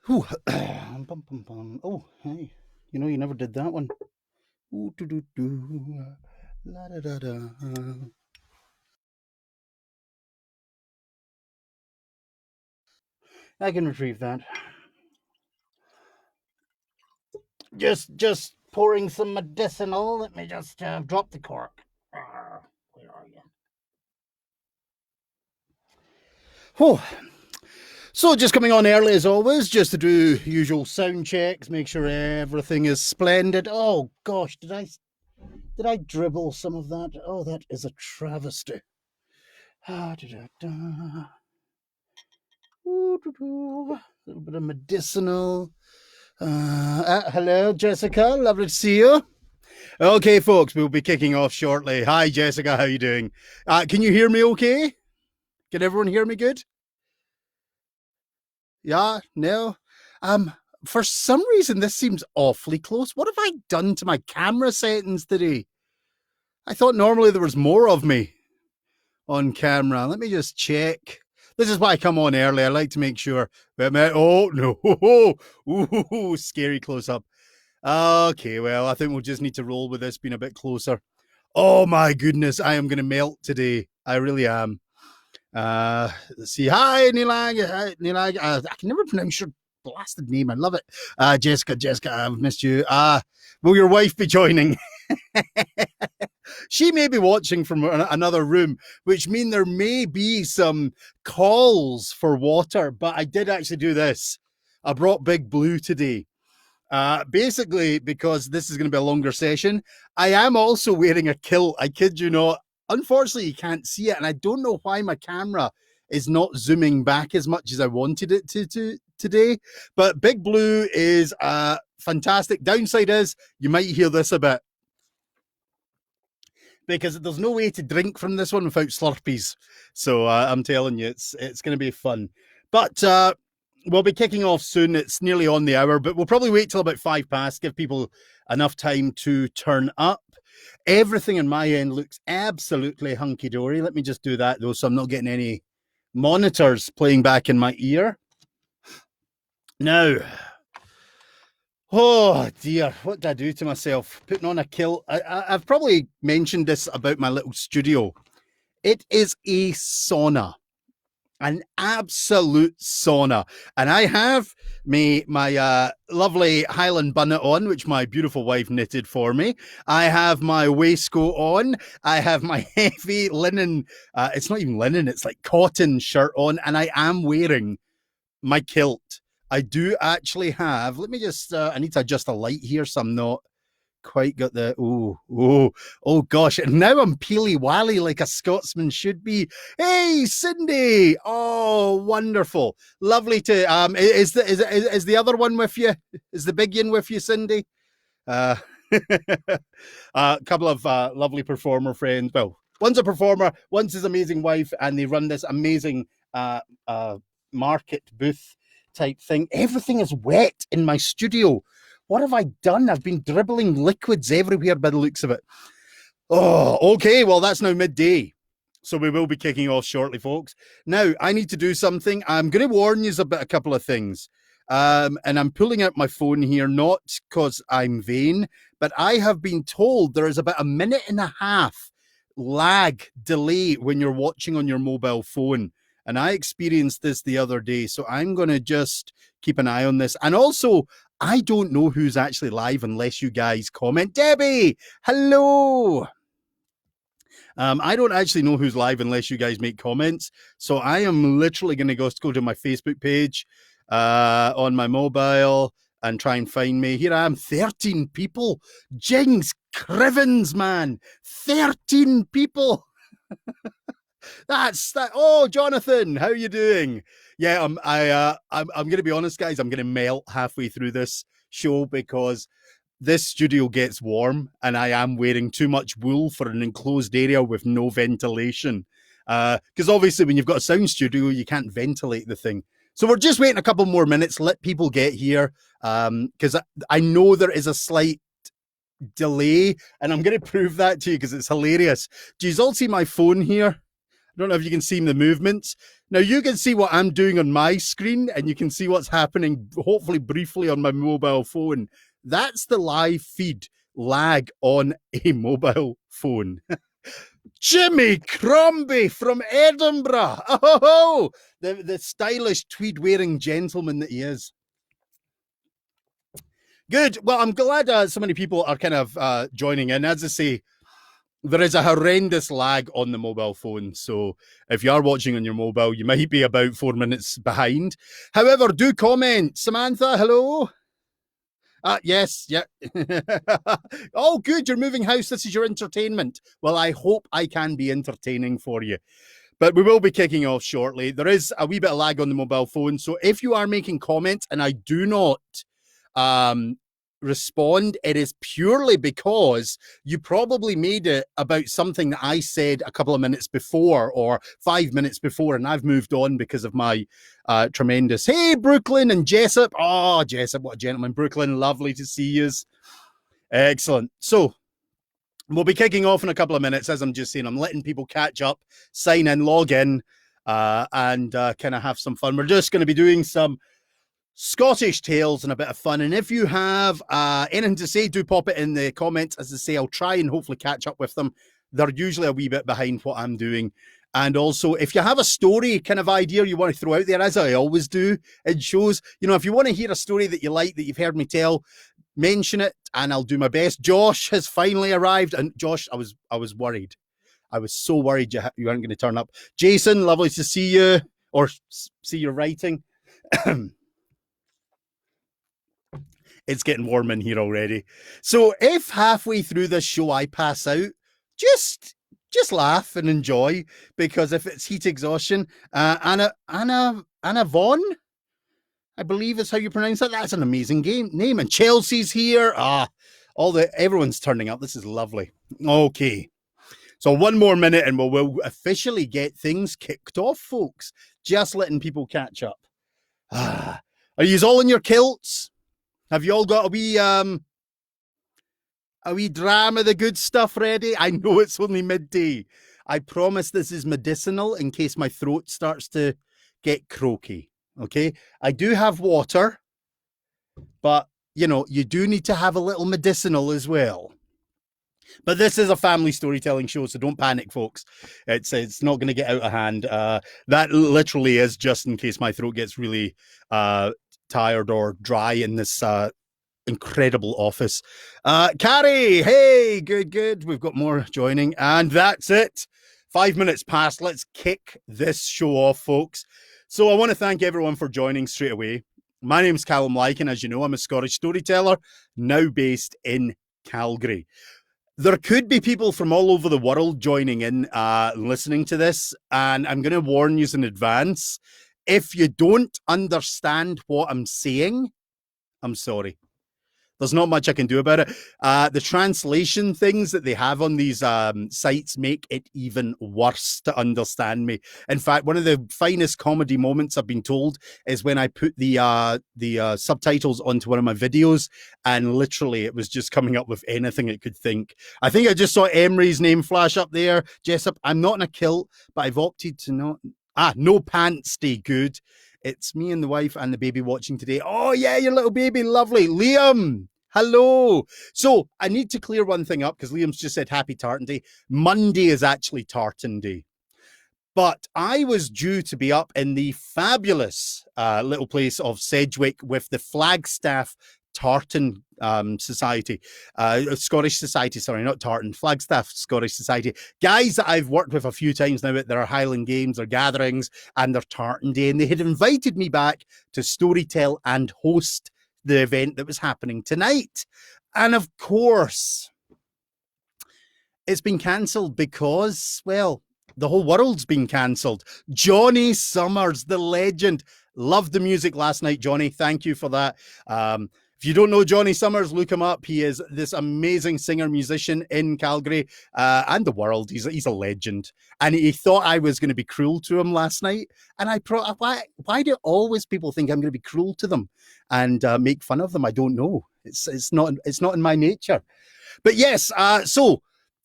Whew. Bum, bum, bum. Oh, hey. You never did that one. Ooh, doo, doo, doo. La, da, da, da. I can retrieve that. Just pouring some medicinal. Let me just drop the cork. Where are you? Oh, so just coming on early as always, just to do usual sound checks, make sure everything is splendid. Oh gosh, did I dribble some of that? Oh, that is a travesty. Ah, da, da, da. Ooh, doo, doo. A little bit of medicinal. Hello, Jessica. Lovely to see you. Okay, folks, we'll be kicking off shortly. Hi, Jessica. How you doing? Can you hear me okay? Can everyone hear me good? Yeah? No? Um, for some reason, this seems awfully close. What have I done to my camera settings today? I thought normally there was more of me on camera. Let me just check. This is why I come on early. I like to make sure. Oh, no. Ooh, scary close up. Okay, well, I think we'll just need to roll with this being a bit closer. Oh my goodness, I am going to melt today. I really am. Let's see. Hi, Nilag. Hi, Nilag. I can never pronounce your blasted name. I love it. Jessica, I've missed you. Will your wife be joining? She may be watching from another room, which mean there may be some calls for water. But I did actually do this. I brought Big Blue today. Basically, because this is going to be a longer session, I am also wearing a kilt. I kid you not. Unfortunately, you can't see it, and I don't know why my camera is not zooming back as much as I wanted it to today. But Big Blue is fantastic. Downside is you might hear this a bit because there's no way to drink from this one without Slurpees. So I'm telling you, it's going to be fun. But we'll be kicking off soon. It's nearly on the hour, but we'll probably wait till about 5 past, give people enough time to turn up. Everything on my end looks absolutely hunky dory. Let me just do that though, so I'm not getting any monitors playing back in my ear. Now, oh dear, what did I do to myself? Putting on a kilt. I've probably mentioned this about my little studio. It is a sauna, an absolute sauna. And I have my lovely Highland bonnet on, which my beautiful wife knitted for me. I have my waistcoat on. I have my heavy linen, it's not even linen, it's like cotton shirt on. And I am wearing my kilt. I do actually have, let me just, I need to adjust the light here so I'm not quite got the oh gosh, and now I'm peely wally like a Scotsman should be. Hey, Cindy! Oh, wonderful, lovely to is the other one with you? Is the big one with you, Cindy? Uh, a couple of lovely performer friends. Well, one's a performer, one's his amazing wife, and they run this amazing uh, uh, market booth type thing. Everything is wet in my studio. What have I done? I've been dribbling liquids everywhere by the looks of it. Oh, okay. Well, that's now midday. So we will be kicking off shortly, folks. Now, I need to do something. I'm going to warn you about a couple of things. And I'm pulling out my phone here, not because I'm vain, but I have been told there is about a minute and a half lag delay when you're watching on your mobile phone. And I experienced this the other day. So I'm going to just keep an eye on this. And also, I don't know who's actually live unless you guys comment. Debbie, hello. I don't actually know who's live unless you guys make comments. So I am literally going to go to my Facebook page on my mobile and try and find me. Here I am, 13 people. Jings Crivens, man. 13 people. That's that. Oh, Jonathan, how are you doing? Yeah, I'm going to be honest, guys. I'm going to melt halfway through this show because this studio gets warm and I am wearing too much wool for an enclosed area with no ventilation. Because obviously, when you've got a sound studio, you can't ventilate the thing. So we're just waiting a couple more minutes, let people get here. Because I know there is a slight delay, and I'm going to prove that to you because it's hilarious. Do you all see my phone here? I don't know if you can see the movements. Now you can see what I'm doing on my screen, and you can see what's happening, hopefully briefly, on my mobile phone. That's the live feed lag on a mobile phone. Jimmy Crombie from Edinburgh. Oh, the stylish tweed-wearing gentleman that he is. Good. Well, I'm glad so many people are kind of joining in. As I say, there is a horrendous lag on the mobile phone. So if you are watching on your mobile, you might be about 4 minutes behind. However, do comment. Samantha, hello. Yes, yeah. Oh, good. You're moving house. This is your entertainment. Well, I hope I can be entertaining for you. But we will be kicking off shortly. There is a wee bit of lag on the mobile phone. So if you are making comments and I do not respond, it is purely because you probably made it about something that I said a couple of minutes before or 5 minutes before, and I've moved on because of my tremendous. Hey, Brooklyn and Jessup. Oh, Jessup, what a gentleman. Brooklyn, lovely to see you. Excellent. So we'll be kicking off in a couple of minutes. As I'm just saying, I'm letting people catch up, sign in, log in, and kind of have some fun. We're just going to be doing some Scottish tales and a bit of fun. And if you have anything to say, do pop it in the comments. As I say, I'll try and hopefully catch up with them. They're usually a wee bit behind what I'm doing. And also, if you have a story kind of idea you want to throw out there, as I always do in shows, you know, if you want to hear a story that you like, that you've heard me tell, mention it and I'll do my best. Josh has finally arrived. And Josh, I was worried. I was so worried you weren't going to turn up. Jason, lovely to see you, or see your writing. It's getting warm in here already. So if halfway through this show I pass out, just laugh and enjoy, because if it's heat exhaustion, Anna Vaughan, I believe is how you pronounce that. That's an amazing name. And Chelsea's here. Everyone's turning up. This is lovely. Okay. So one more minute and we'll officially get things kicked off, folks. Just letting people catch up. Are you all in your kilts? Have you all got a wee dram of the good stuff ready? I know it's only midday. I promise this is medicinal in case my throat starts to get croaky. Okay? I do have water, but, you know, you do need to have a little medicinal as well. But this is a family storytelling show, so don't panic, folks. It's not going to get out of hand. That literally is just in case my throat gets really tired or dry in this incredible office. Carrie, hey, good. We've got more joining, and that's it. 5 minutes past. Let's kick this show off, folks. So I want to thank everyone for joining straight away. My name's Calum Lykan. As you know, I'm a Scottish storyteller, now based in Calgary. There could be people from all over the world joining in, listening to this, and I'm going to warn you in advance. If you don't understand what I'm saying, I'm sorry. There's not much I can do about it. The translation things that they have on these sites make it even worse to understand me. In fact, one of the finest comedy moments I've been told is when I put the subtitles onto one of my videos, and literally it was just coming up with anything it could think. I think I just saw Emery's name flash up there. Jessup, I'm not in a kilt, but I've opted to not... no pants, stay good. It's me and the wife and the baby watching today. Oh, yeah, your little baby. Lovely. Liam, hello. So I need to clear one thing up because Liam's just said happy Tartan Day. Monday is actually Tartan Day. But I was due to be up in the fabulous little place of Sedgwick with the Flagstaff Tartan Society, Scottish Society, sorry, not Tartan, Flagstaff Scottish Society. Guys that I've worked with a few times now at their Highland Games or gatherings and their Tartan Day, and they had invited me back to storytell and host the event that was happening tonight. And of course, it's been cancelled because, well, the whole world's been cancelled. Johnny Summers, the legend. Loved the music last night, Johnny. Thank you for that. If you don't know Johnny Summers, look him up. He is this amazing singer-musician in Calgary and the world. He's a legend. And he thought I was going to be cruel to him last night. And why do always people think I'm going to be cruel to them and make fun of them? I don't know. It's not in my nature. But yes, so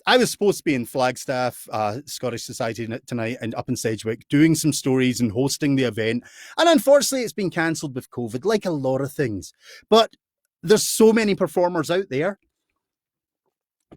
I was supposed to be in Flagstaff, Scottish Society tonight, and up in Sedgwick, doing some stories and hosting the event. And unfortunately, it's been cancelled with COVID, like a lot of things. But there's so many performers out there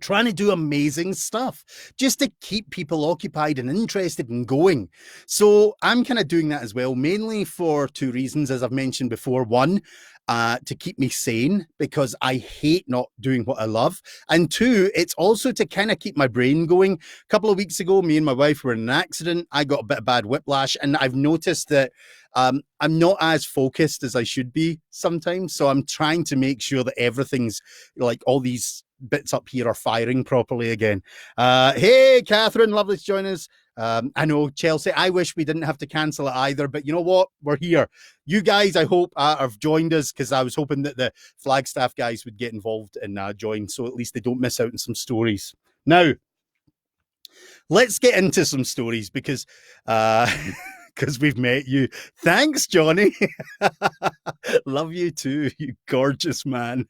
trying to do amazing stuff just to keep people occupied and interested and going. So I'm kind of doing that as well, mainly for two reasons, as I've mentioned before. One, to keep me sane, because I hate not doing what I love. And two, it's also to kind of keep my brain going. A couple of weeks ago, me and my wife were in an accident. I got a bit of bad whiplash, and I've noticed that I'm not as focused as I should be sometimes. So I'm trying to make sure that everything's like all these bits up here are firing properly again. Hey, Catherine, lovely to join us. I know, Chelsea, I wish we didn't have to cancel it either, but you know what? We're here. You guys, I hope, have joined us, because I was hoping that the Flagstaff guys would get involved and join, so at least they don't miss out on some stories. Now, let's get into some stories, because because we've met you. Thanks, Johnny. Love you too, you gorgeous man.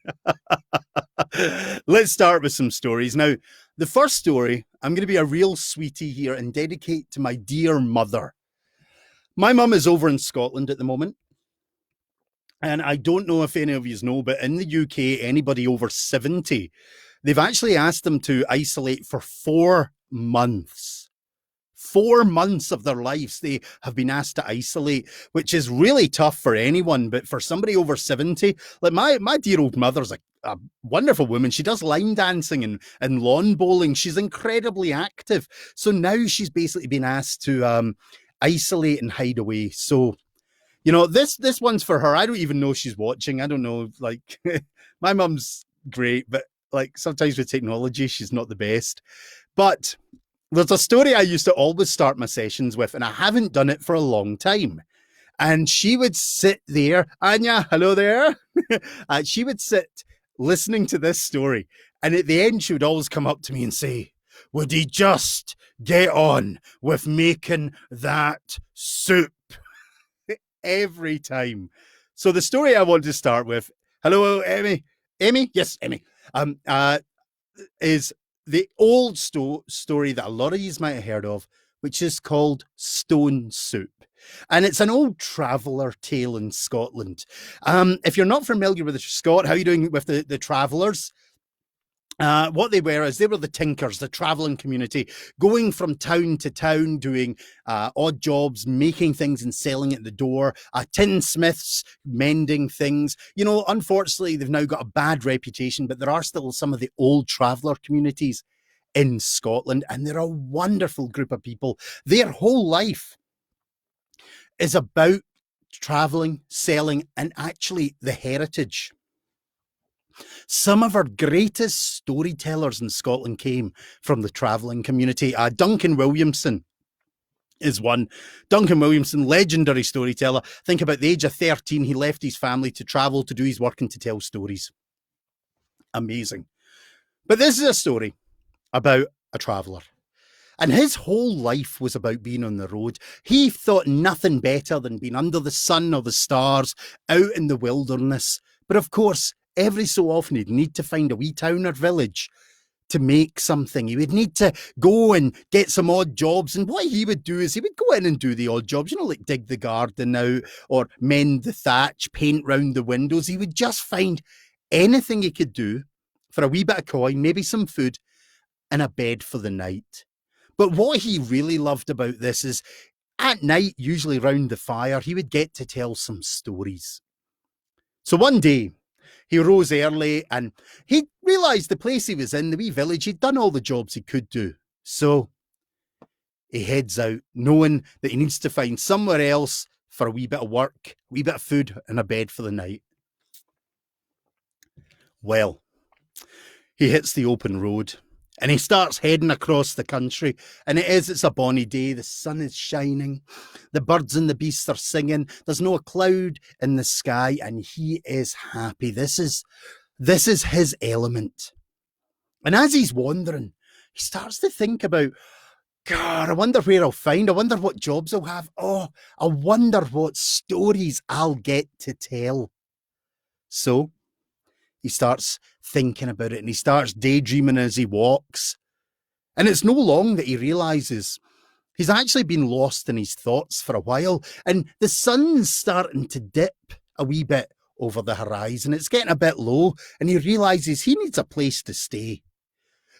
Let's start with some stories. Now, the first story, I'm going to be a real sweetie here and dedicate to my dear mother. My mum is over in Scotland at the moment. And I don't know if any of you know, but in the UK, anybody over 70, they've actually asked them to isolate for 4 months. 4 months of their lives they have been asked to isolate, which is really tough for anyone. But for somebody over 70, like my dear old mother's a wonderful woman. She does line dancing and lawn bowling. She's incredibly active. So now she's basically been asked to isolate and hide away. So, you know, this one's for her. I don't even know she's watching. I don't know. Like, my mum's great, but like sometimes with technology, she's not the best. But there's a story I used to always start my sessions with, and I haven't done it for a long time. And she would sit there, Anya, hello there. She would sit listening to this story. And at the end, she would always come up to me and say, would he just get on with making that soup? Every time. So the story I want to start with, hello, Emmy. Emmy? Yes, Emmy. Is the old story that a lot of you might have heard of, which is called Stone Soup. And it's an old traveller tale in Scotland. If you're not familiar with the Scot, how are you doing with the travellers? What they were is they were the tinkers, the traveling community, going from town to town, doing odd jobs, making things and selling at the door, tinsmiths, mending things. You know, unfortunately, they've now got a bad reputation, but there are still some of the old traveller communities in Scotland, and they're a wonderful group of people. Their whole life is about traveling, selling, and actually the heritage. Some of our greatest storytellers in Scotland came from the travelling community. Duncan Williamson is one. Duncan Williamson, legendary storyteller. Think about the age of 13, he left his family to travel, to do his work and to tell stories. Amazing. But this is a story about a traveller. And his whole life was about being on the road. He thought nothing better than being under the sun or the stars, out in the wilderness. But of course, every so often he'd need to find a wee town or village to make something. He would need to go and get some odd jobs. And what he would do is he would go in and do the odd jobs, you know, like dig the garden out or mend the thatch, paint round the windows. He would just find anything he could do for a wee bit of coin, maybe some food, and a bed for the night. But what he really loved about this is at night, usually round the fire, he would get to tell some stories. So one day, he rose early and he realised the place he was in, the wee village, he'd done all the jobs he could do. So he heads out, knowing that he needs to find somewhere else for a wee bit of work, a wee bit of food, and a bed for the night. Well, he hits the open road. And he starts heading across the country. And it's a bonny day. The sun is shining. The birds and the beasts are singing. There's no cloud in the sky. And he is happy. This is his element. And as he's wandering, he starts to think about, God, I wonder where I'll find. I wonder what jobs I'll have. Oh, I wonder what stories I'll get to tell. So he starts thinking about it and he starts daydreaming as he walks. And it's no long that he realises he's actually been lost in his thoughts for a while, and the sun's starting to dip a wee bit over the horizon. It's getting a bit low, and he realises he needs a place to stay.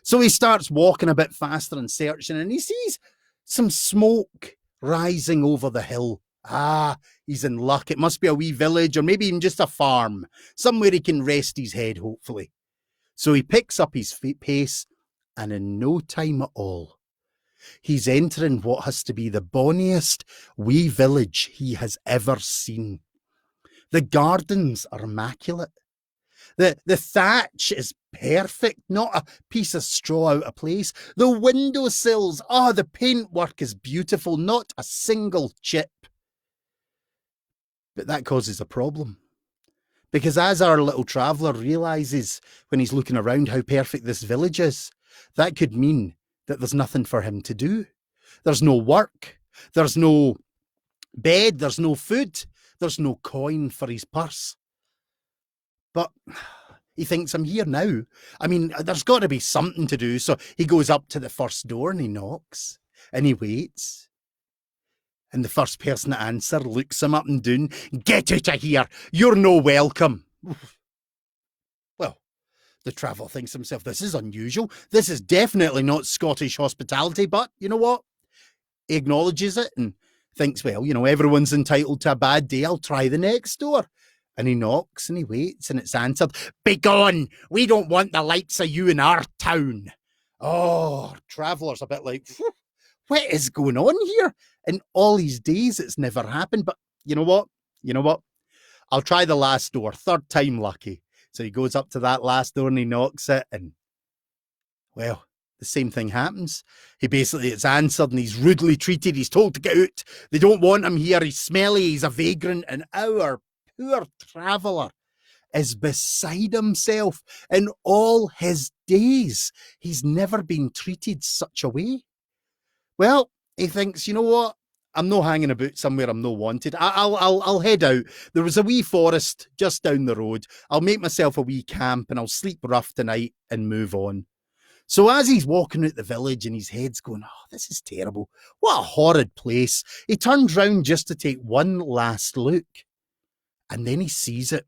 So he starts walking a bit faster and searching, and he sees some smoke rising over the hill. Ah, he's in luck. It must be a wee village, or maybe even just a farm, somewhere he can rest his head, hopefully. So he picks up his pace, and in no time at all, he's entering what has to be the bonniest wee village he has ever seen. The gardens are immaculate. The thatch is perfect, not a piece of straw out of place. The windowsills, the paintwork is beautiful, not a single chip. But that causes a problem. Because as our little traveller realises when he's looking around how perfect this village is, that could mean that there's nothing for him to do. There's no work, there's no bed, there's no food, there's no coin for his purse. But he thinks, I'm here now. I mean, there's got to be something to do. So he goes up to the first door and he knocks and he waits. And the first person to answer looks him up and down. Get out of here. You're no welcome. Well, the traveller thinks to himself, this is unusual. This is definitely not Scottish hospitality. But you know what? He acknowledges it and thinks, well, everyone's entitled to a bad day. I'll try the next door. And he knocks and he waits and it's answered. Begone! We don't want the likes of you in our town. Oh, traveller's a bit like, what is going on here? In all these days, it's never happened. But you know what? I'll try the last door. Third time lucky. So he goes up to that last door and he knocks it. And, well, the same thing happens. It's answered and he's rudely treated. He's told to get out. They don't want him here. He's smelly. He's a vagrant. And our poor traveller is beside himself. In all his days, he's never been treated such a way. Well, he thinks, you know what? I'm not hanging about somewhere I'm not wanted. I'll head out. There was a wee forest just down the road. I'll make myself a wee camp and I'll sleep rough tonight and move on. So as he's walking out the village and his head's going, oh, this is terrible. What a horrid place. He turns round just to take one last look. And then he sees it.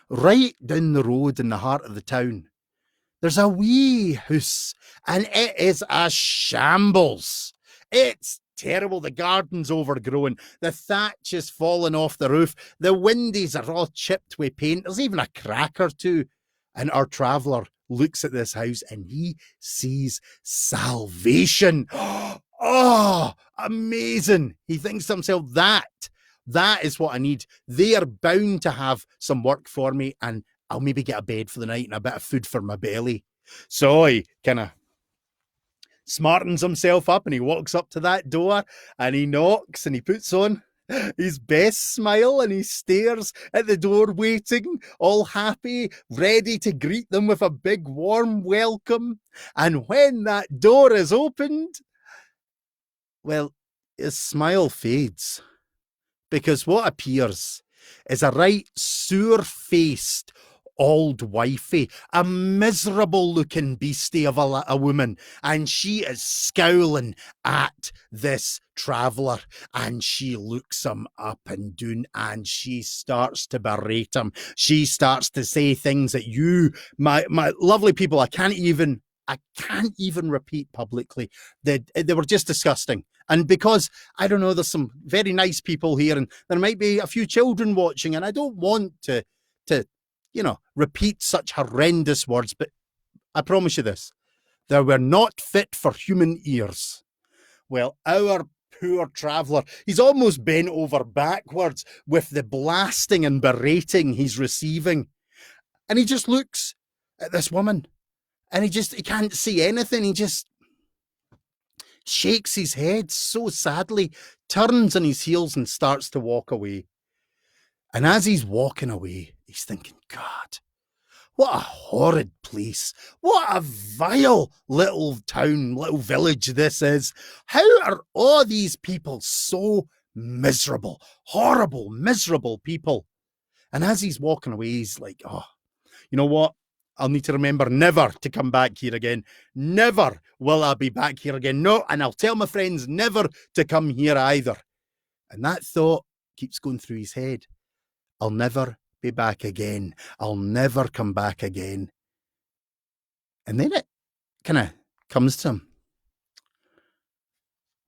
Right down the road in the heart of the town, there's a wee house, and it is a shambles. It's terrible. The garden's overgrown. The thatch is falling off the roof. The windows are all chipped with paint. There's even a crack or two. And our traveller looks at this house and he sees salvation. Oh, amazing. He thinks to himself, that is what I need. They are bound to have some work for me and I'll maybe get a bed for the night and a bit of food for my belly. So he kind of smartens himself up and he walks up to that door and he knocks and he puts on his best smile and he stares at the door waiting, all happy, ready to greet them with a big warm welcome. And when that door is opened, well, his smile fades. Because what appears is a right sour-faced old wifey, a miserable-looking beastie of a woman, and she is scowling at this traveller, and she looks him up and down, and she starts to berate him. She starts to say things that my lovely people, I can't even repeat publicly. They were just disgusting. And because, I don't know, there's some very nice people here and there might be a few children watching and I don't want to repeat such horrendous words, but I promise you this, they were not fit for human ears. Well, our poor traveller, he's almost bent over backwards with the blasting and berating he's receiving. And he just looks at this woman and he can't see anything. He just shakes his head so sadly, turns on his heels and starts to walk away. And as he's walking away, he's thinking, God, what a horrid place. What a vile little town, little village this is. How are all these people so miserable, horrible, miserable people? And as he's walking away, he's like, oh, you know what? I'll need to remember never to come back here again. Never will I be back here again. No, and I'll tell my friends never to come here either. And that thought keeps going through his head. I'll never be back again. I'll never come back again. And then it kind of comes to him.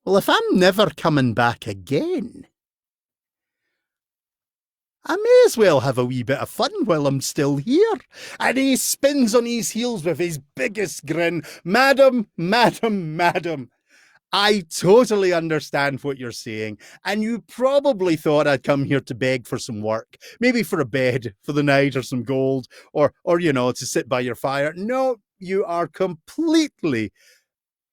Well, if I'm never coming back again, I may as well have a wee bit of fun while I'm still here. And he spins on his heels with his biggest grin. Madam, madam, madam, I totally understand what you're saying. And you probably thought I'd come here to beg for some work. Maybe for a bed for the night or some gold or to sit by your fire. No, you are completely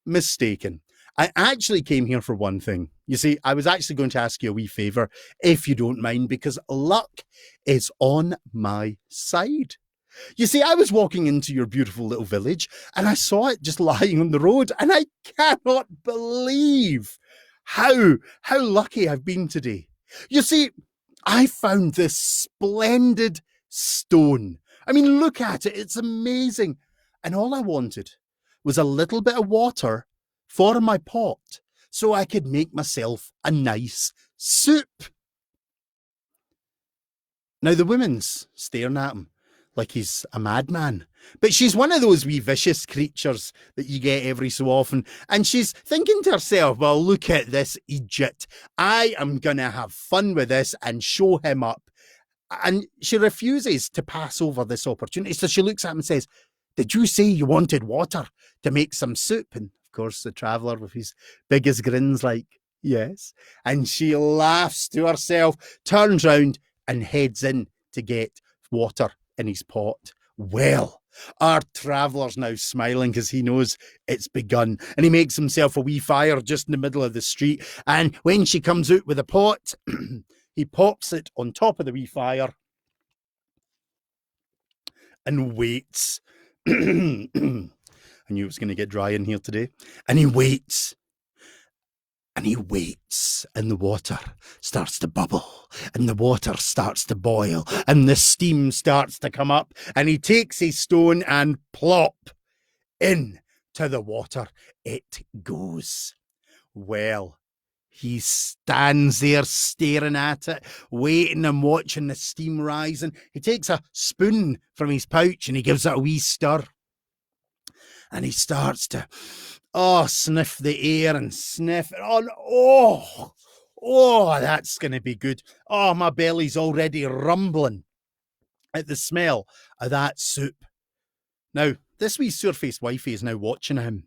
mistaken. I actually came here for one thing. You see, I was actually going to ask you a wee favour, if you don't mind, because luck is on my side. You see, I was walking into your beautiful little village and I saw it just lying on the road, and I cannot believe how lucky I've been today. You see, I found this splendid stone. I mean, look at it. It's amazing. And all I wanted was a little bit of water for my pot so I could make myself a nice soup. Now, the woman's staring at him like he's a madman. But she's one of those wee vicious creatures that you get every so often. And she's thinking to herself, well, look at this idiot. I am going to have fun with this and show him up. And she refuses to pass over this opportunity. So she looks at him and says, did you say you wanted water to make some soup? And of course, the traveller with his biggest grins like, yes. And she laughs to herself, turns round and heads in to get water in his pot. Well, our traveller's now smiling because he knows it's begun, and he makes himself a wee fire just in the middle of the street. And when she comes out with a pot, he pops it on top of the wee fire and waits. I knew it was going to get dry in here today. And he waits. And he waits, and the water starts to bubble, and the water starts to boil, and the steam starts to come up, and he takes his stone and plop in to the water it goes. Well, he stands there staring at it, waiting and watching the steam rise, and he takes a spoon from his pouch and he gives it a wee stir. And he starts to, sniff the air and sniff it on. That's going to be good. Oh, my belly's already rumbling at the smell of that soup. Now, this wee surfaced wifey is now watching him.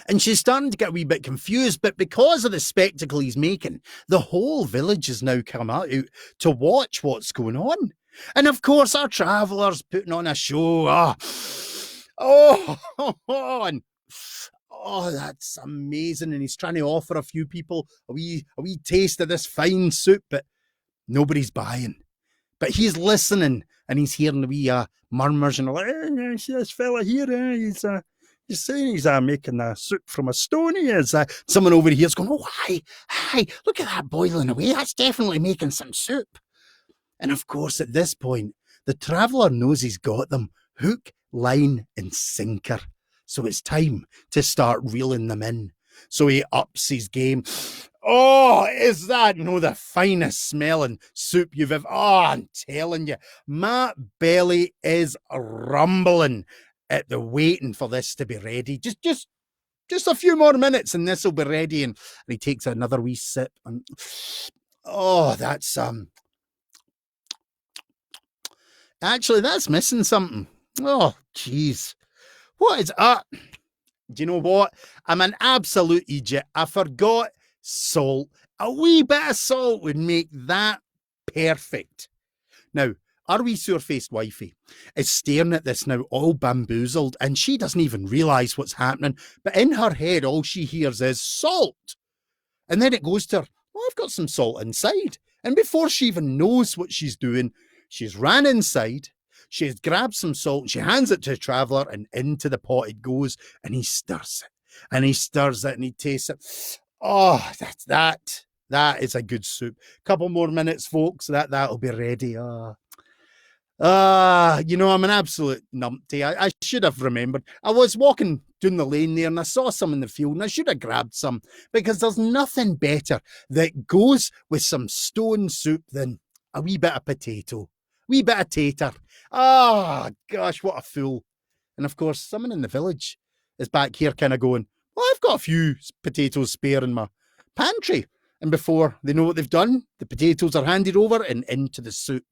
And she's starting to get a wee bit confused, but because of the spectacle he's making, the whole village has now come out to watch what's going on. And of course, our traveller's putting on a show. That's amazing. And he's trying to offer a few people a wee taste of this fine soup, but nobody's buying. But he's listening and he's hearing the wee murmurs and like, this fella here, he's saying he's making a soup from a stone. He is. Someone over here's going, oh, hi, look at that boiling away. That's definitely making some soup. And of course, at this point, the traveller knows he's got them. Hook, line, and sinker. So it's time to start reeling them in. So he ups his game. Oh, is that the finest smelling soup you've ever... Oh, I'm telling you, my belly is rumbling at the waiting for this to be ready. Just a few more minutes and this will be ready. And he takes another wee sip. And that's... Actually, that's missing something. Oh, jeez. What is up? Do you know what? I'm an absolute idiot. I forgot salt. A wee bit of salt would make that perfect. Now, our wee sore-faced wifey is staring at this now, all bamboozled, and she doesn't even realise what's happening. But in her head, all she hears is salt. And then it goes to her, well, I've got some salt inside. And before she even knows what she's doing, she's ran inside, she's grabbed some salt, she hands it to the traveller, and into the pot it goes, and he stirs it. And he stirs it, and he tastes it. Oh, that is a good soup. Couple more minutes, folks, that'll be ready. I'm an absolute numpty. I should have remembered. I was walking down the lane there and I saw some in the field and I should have grabbed some because there's nothing better that goes with some stone soup than a wee bit of potato, wee bit of tater. Ah, gosh, what a fool. And of course, someone in the village is back here kind of going, well, I've got a few potatoes spare in my pantry. And before they know what they've done, the potatoes are handed over and into the soup.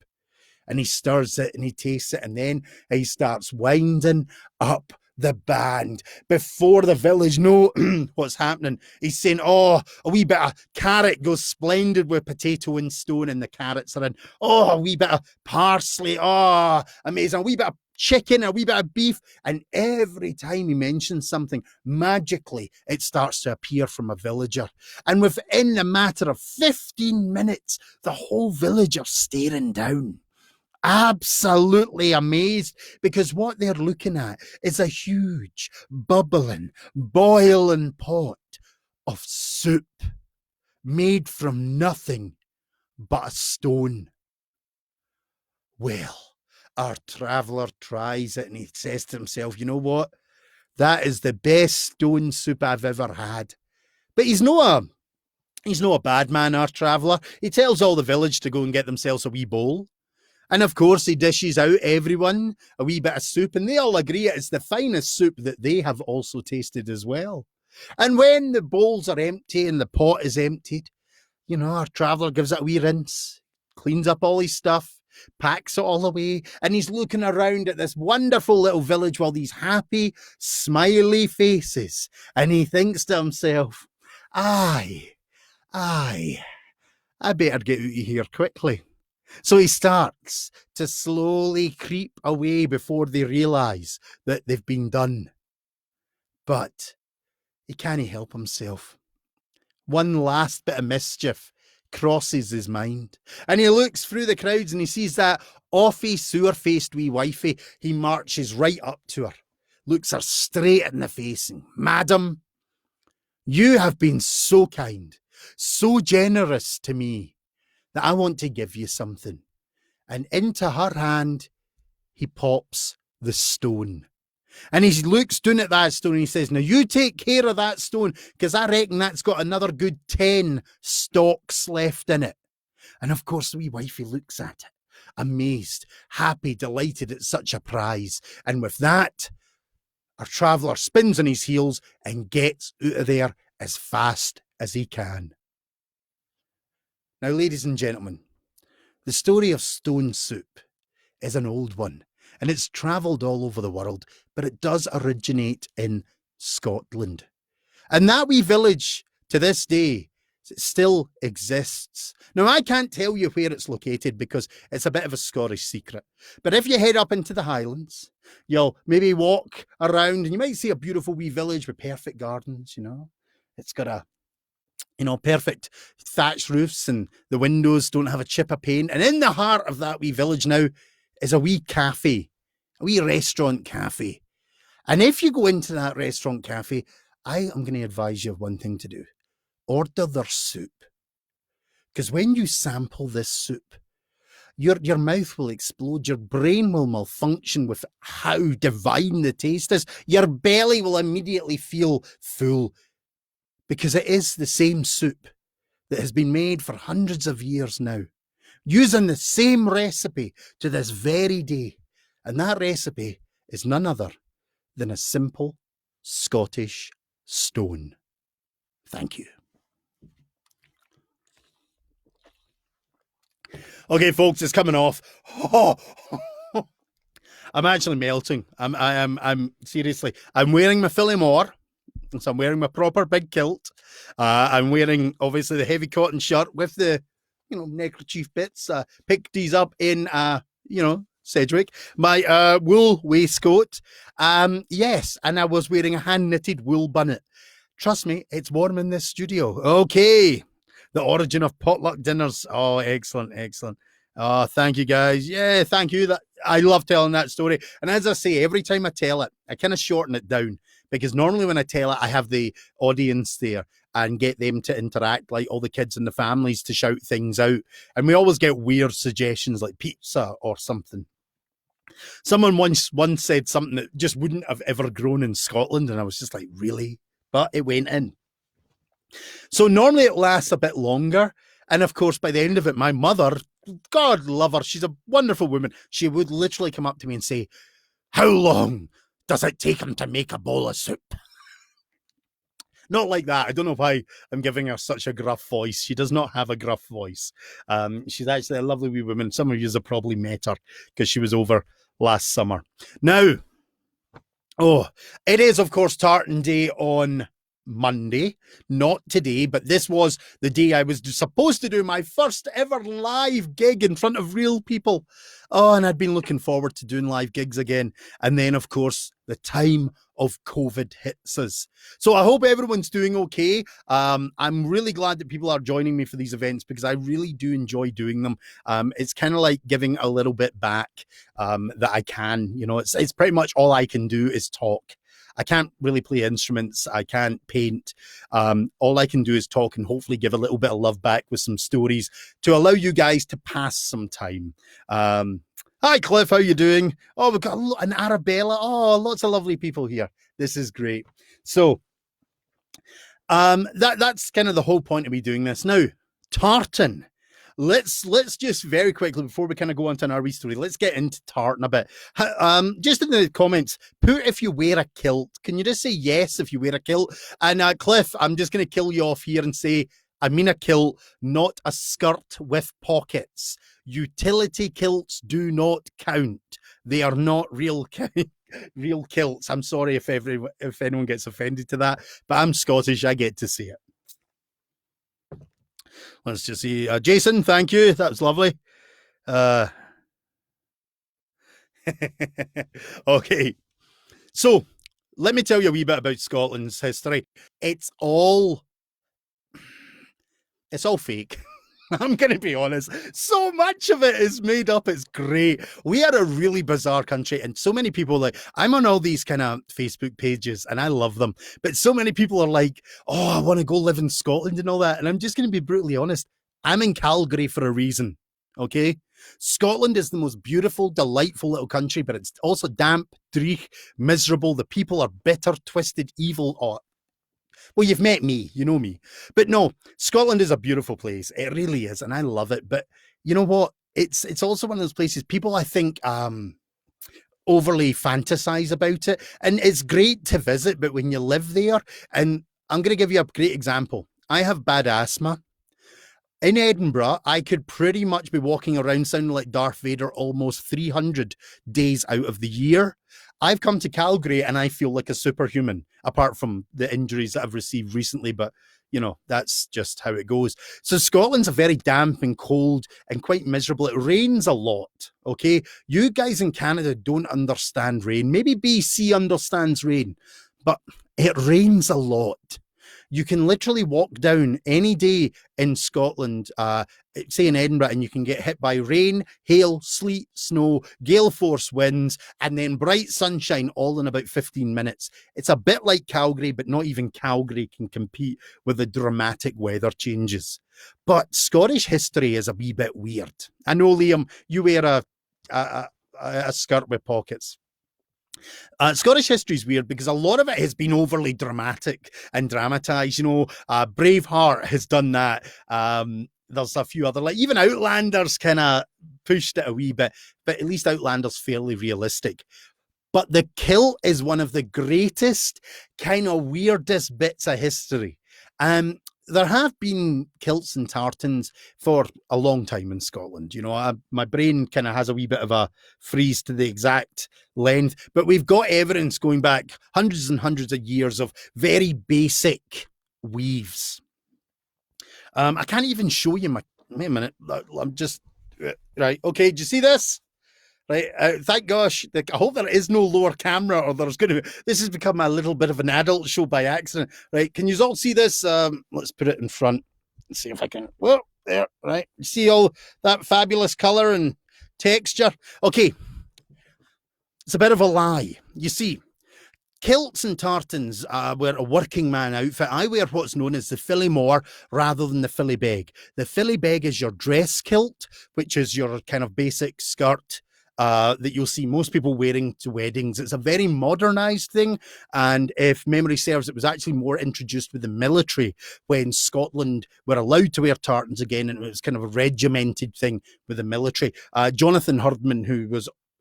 And he stirs it and he tastes it, and then he starts winding up the band before the village know what's happening. He's saying, oh, a wee bit of carrot goes splendid with potato and stone, and the carrots are in. Oh, a wee bit of parsley. Oh, amazing. A wee bit of chicken, a wee bit of beef. And every time he mentions something, magically it starts to appear from a villager. And within a matter of 15 minutes, the whole village are staring down, absolutely amazed, because what they're looking at is a huge, bubbling, boiling pot of soup made from nothing but a stone. Well, our traveller tries it and he says to himself, you know what? That is the best stone soup I've ever had. But he's not a bad man, our traveller. He tells all the village to go and get themselves a wee bowl. And of course, he dishes out everyone a wee bit of soup, and they all agree it's the finest soup that they have also tasted as well. And when the bowls are empty and the pot is emptied, our traveller gives it a wee rinse, cleans up all his stuff, packs it all away, and he's looking around at this wonderful little village with these happy, smiley faces. And he thinks to himself, aye, I better get out of here quickly. So he starts to slowly creep away before they realise that they've been done. But he can't help himself. One last bit of mischief crosses his mind. And he looks through the crowds and he sees that offy, sour-faced wee wifey. He marches right up to her, looks her straight in the face and, Madam, you have been so kind, so generous to me that I want to give you something. And into her hand, he pops the stone. And he looks down at that stone and he says, now you take care of that stone, because I reckon that's got another good 10 stalks left in it. And of course, the wee wifey looks at it, amazed, happy, delighted at such a prize. And with that, our traveller spins on his heels and gets out of there as fast as he can. Now, ladies and gentlemen, the story of stone soup is an old one, and it's travelled all over the world, but it does originate in Scotland. And that wee village, to this day, still exists. Now, I can't tell you where it's located because it's a bit of a Scottish secret. But if you head up into the Highlands, you'll maybe walk around and you might see a beautiful wee village with perfect gardens, It's got a perfect thatched roofs and the windows don't have a chip of paint. And in the heart of that wee village now is a wee cafe, a wee restaurant cafe. And if you go into that restaurant cafe, I am going to advise you of one thing to do. Order their soup. Because when you sample this soup, your mouth will explode, your brain will malfunction with how divine the taste is. Your belly will immediately feel full, because it is the same soup that has been made for hundreds of years now, using the same recipe to this very day. And that recipe is none other than a simple Scottish stone. Thank you. Okay, folks, it's coming off. Oh, I'm actually melting. I'm seriously. I'm wearing my Philly-Moore. So I'm wearing my proper big kilt. I'm wearing, obviously, the heavy cotton shirt with the, neckerchief bits. Picked these up in, Sedgwick. My wool waistcoat. Yes, and I was wearing a hand-knitted wool bonnet. Trust me, it's warm in this studio. Okay. The origin of potluck dinners. Oh, excellent, excellent. Oh, thank you, guys. Yeah, thank you. I love telling that story. And as I say, every time I tell it, I kind of shorten it down, because normally when I tell it, I have the audience there and get them to interact, like all the kids and the families to shout things out. And we always get weird suggestions like pizza or something. Someone once said something that just wouldn't have ever grown in Scotland, and I was just like, really? But it went in. So normally it lasts a bit longer. And of course, by the end of it, my mother, God love her, she's a wonderful woman. She would literally come up to me and say, how long does it take him to make a bowl of soup? Not like that. I don't know why I'm giving her such a gruff voice. She does not have a gruff voice. She's actually a lovely wee woman. Some of you have probably met her because she was over last summer. Now, it is, of course, Tartan Day on Monday, not today, but this was the day I was supposed to do my first ever live gig in front of real people. Oh, and I'd been looking forward to doing live gigs again. And then, of course, the time of COVID hits us. So I hope everyone's doing okay. I'm really glad that people are joining me for these events because I really do enjoy doing them. It's kind of like giving a little bit back that I can. You know, it's pretty much all I can do is talk. I can't really play instruments. I can't paint. All I can do is talk and hopefully give a little bit of love back with some stories to allow you guys to pass some time. Hi, Cliff. How you doing? Oh, we've got an Arabella. Oh, lots of lovely people here. This is great. So that's kind of the whole point of me doing this. Now, Tartan. Let's just very quickly, before we kind of go on to an RV story, let's get into Tartan a bit. Just in the comments, put if you wear a kilt. Can you just say yes if you wear a kilt? And Cliff, I'm just going to kill you off here and say, I mean a kilt, not a skirt with pockets. Utility kilts do not count. They are not real real kilts. I'm sorry if anyone gets offended to that, but I'm Scottish. I get to say it. Let's just see. Jason, thank you. That was lovely. Okay. So let me tell you a wee bit about Scotland's history. It's all fake. I'm going to be honest. So much of it is made up. It's great. We are a really bizarre country, and so many people I'm on all these kind of Facebook pages and I love them, but so many people are like, oh, I want to go live in Scotland and all that. And I'm just going to be brutally honest. I'm in Calgary for a reason. Okay. Scotland is the most beautiful, delightful little country, but it's also damp, dreich, miserable. The people are bitter, twisted, evil. Well, you've met me, you know me. But no, Scotland is a beautiful place. It really is, and I love it. But you know what? It's also one of those places people, I think, overly fantasize about it. And it's great to visit, but when you live there, and I'm going to give you a great example. I have bad asthma. In Edinburgh, I could pretty much be walking around sounding like Darth Vader almost 300 days out of the year. I've come to Calgary and I feel like a superhuman, apart from the injuries that I've received recently. But, you know, that's just how it goes. So Scotland's a very damp and cold and quite miserable. It rains a lot, okay? You guys in Canada don't understand rain. Maybe BC understands rain, but it rains a lot. You can literally walk down any day in Scotland, say in Edinburgh, and you can get hit by rain, hail, sleet, snow, gale force winds, and then bright sunshine all in about 15 minutes. It's a bit like Calgary, but not even Calgary can compete with the dramatic weather changes. But Scottish history is a wee bit weird. I know, Liam, you wear a skirt with pockets. Scottish history is weird because a lot of it has been overly dramatic and dramatized. You know, Braveheart has done that. There's a few other, like even Outlanders kind of pushed it a wee bit, but at least Outlanders fairly realistic. But the kilt is one of the greatest, kind of weirdest bits of history. There have been kilts and tartans for a long time in Scotland. You know, my brain kind of has a wee bit of a freeze to the exact length, but we've got evidence going back hundreds and hundreds of years of very basic weaves. I can't even show you wait a minute. I'm just, right. Okay. Do you see this? Right. Thank gosh. I hope there is no lower camera or there's going to be, this has become a little bit of an adult show by accident. Right. Can you all see this? Let's put it in front and see if I can. Well, there. Right. See all that fabulous color and texture? Okay. It's a bit of a lie. You see, kilts and tartans were a working man outfit. I wear what's known as the Philly-more rather than the Philly-beg. The Philly-beg is your dress kilt, which is your kind of basic skirt, that you'll see most people wearing to weddings. It's a very modernized thing. And if memory serves, it was actually more introduced with the military when Scotland were allowed to wear tartans again. And it was kind of a regimented thing with the military. Jonathan Herdman, who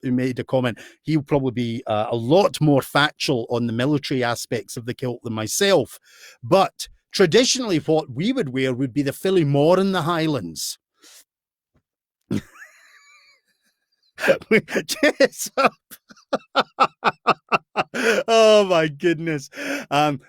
made a comment, he'll probably be a lot more factual on the military aspects of the kilt than myself. But traditionally, what we would wear would be the Philly Moore in the Highlands. Oh my goodness.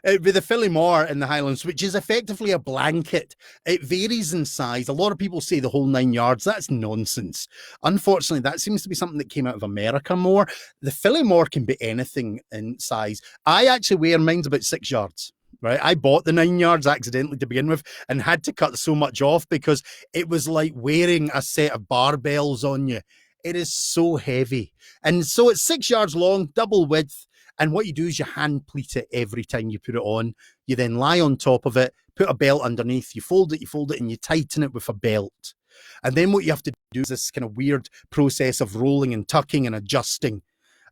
It'd be the Philly Moore in the Highlands, which is effectively a blanket. It varies in size. A lot of people say the whole 9 yards. That's nonsense. Unfortunately, that seems to be something that came out of America more. The Philly Moore can be anything in size. I actually wear mine's about 6 yards. Right, I bought the 9 yards accidentally to begin with and had to cut so much off because it was like wearing a set of barbells on you. It is so heavy. And so it's 6 yards long, double width. And what you do is you hand pleat it every time you put it on. You then lie on top of it, put a belt underneath, you fold it, and you tighten it with a belt. And then what you have to do is this kind of weird process of rolling and tucking and adjusting.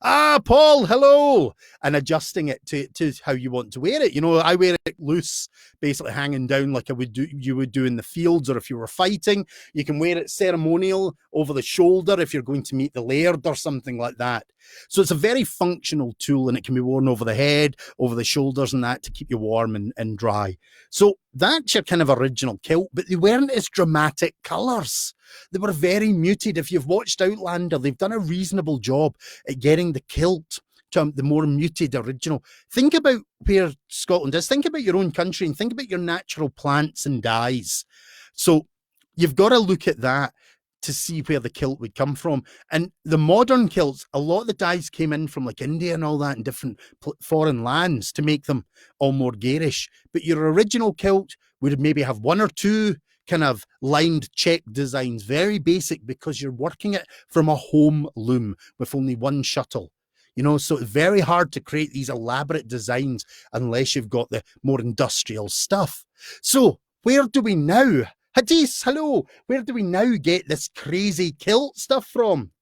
Paul, hello, and adjusting it to how you want to wear it. You know, I wear it loose, basically hanging down like you would do in the fields, or if you were fighting. You can wear it ceremonial over the shoulder if you're going to meet the laird or something like that. So it's a very functional tool, and it can be worn over the head, over the shoulders and that to keep you warm and dry. So that's your kind of original kilt, but they weren't as dramatic colours. They were very muted. If you've watched Outlander, they've done a reasonable job at getting the kilt to the more muted original. Think about where Scotland is. Think about your own country and think about your natural plants and dyes. So you've got to look at that to see where the kilt would come from. And the modern kilts, a lot of the dyes came in from like India and all that and different foreign lands to make them all more garish. But your original kilt would maybe have one or two kind of lined check designs, very basic, because you're working it from a home loom with only one shuttle. You know, so it's very hard to create these elaborate designs unless you've got the more industrial stuff. So where do we now? Hadith, hello. Where do we now get this crazy kilt stuff from?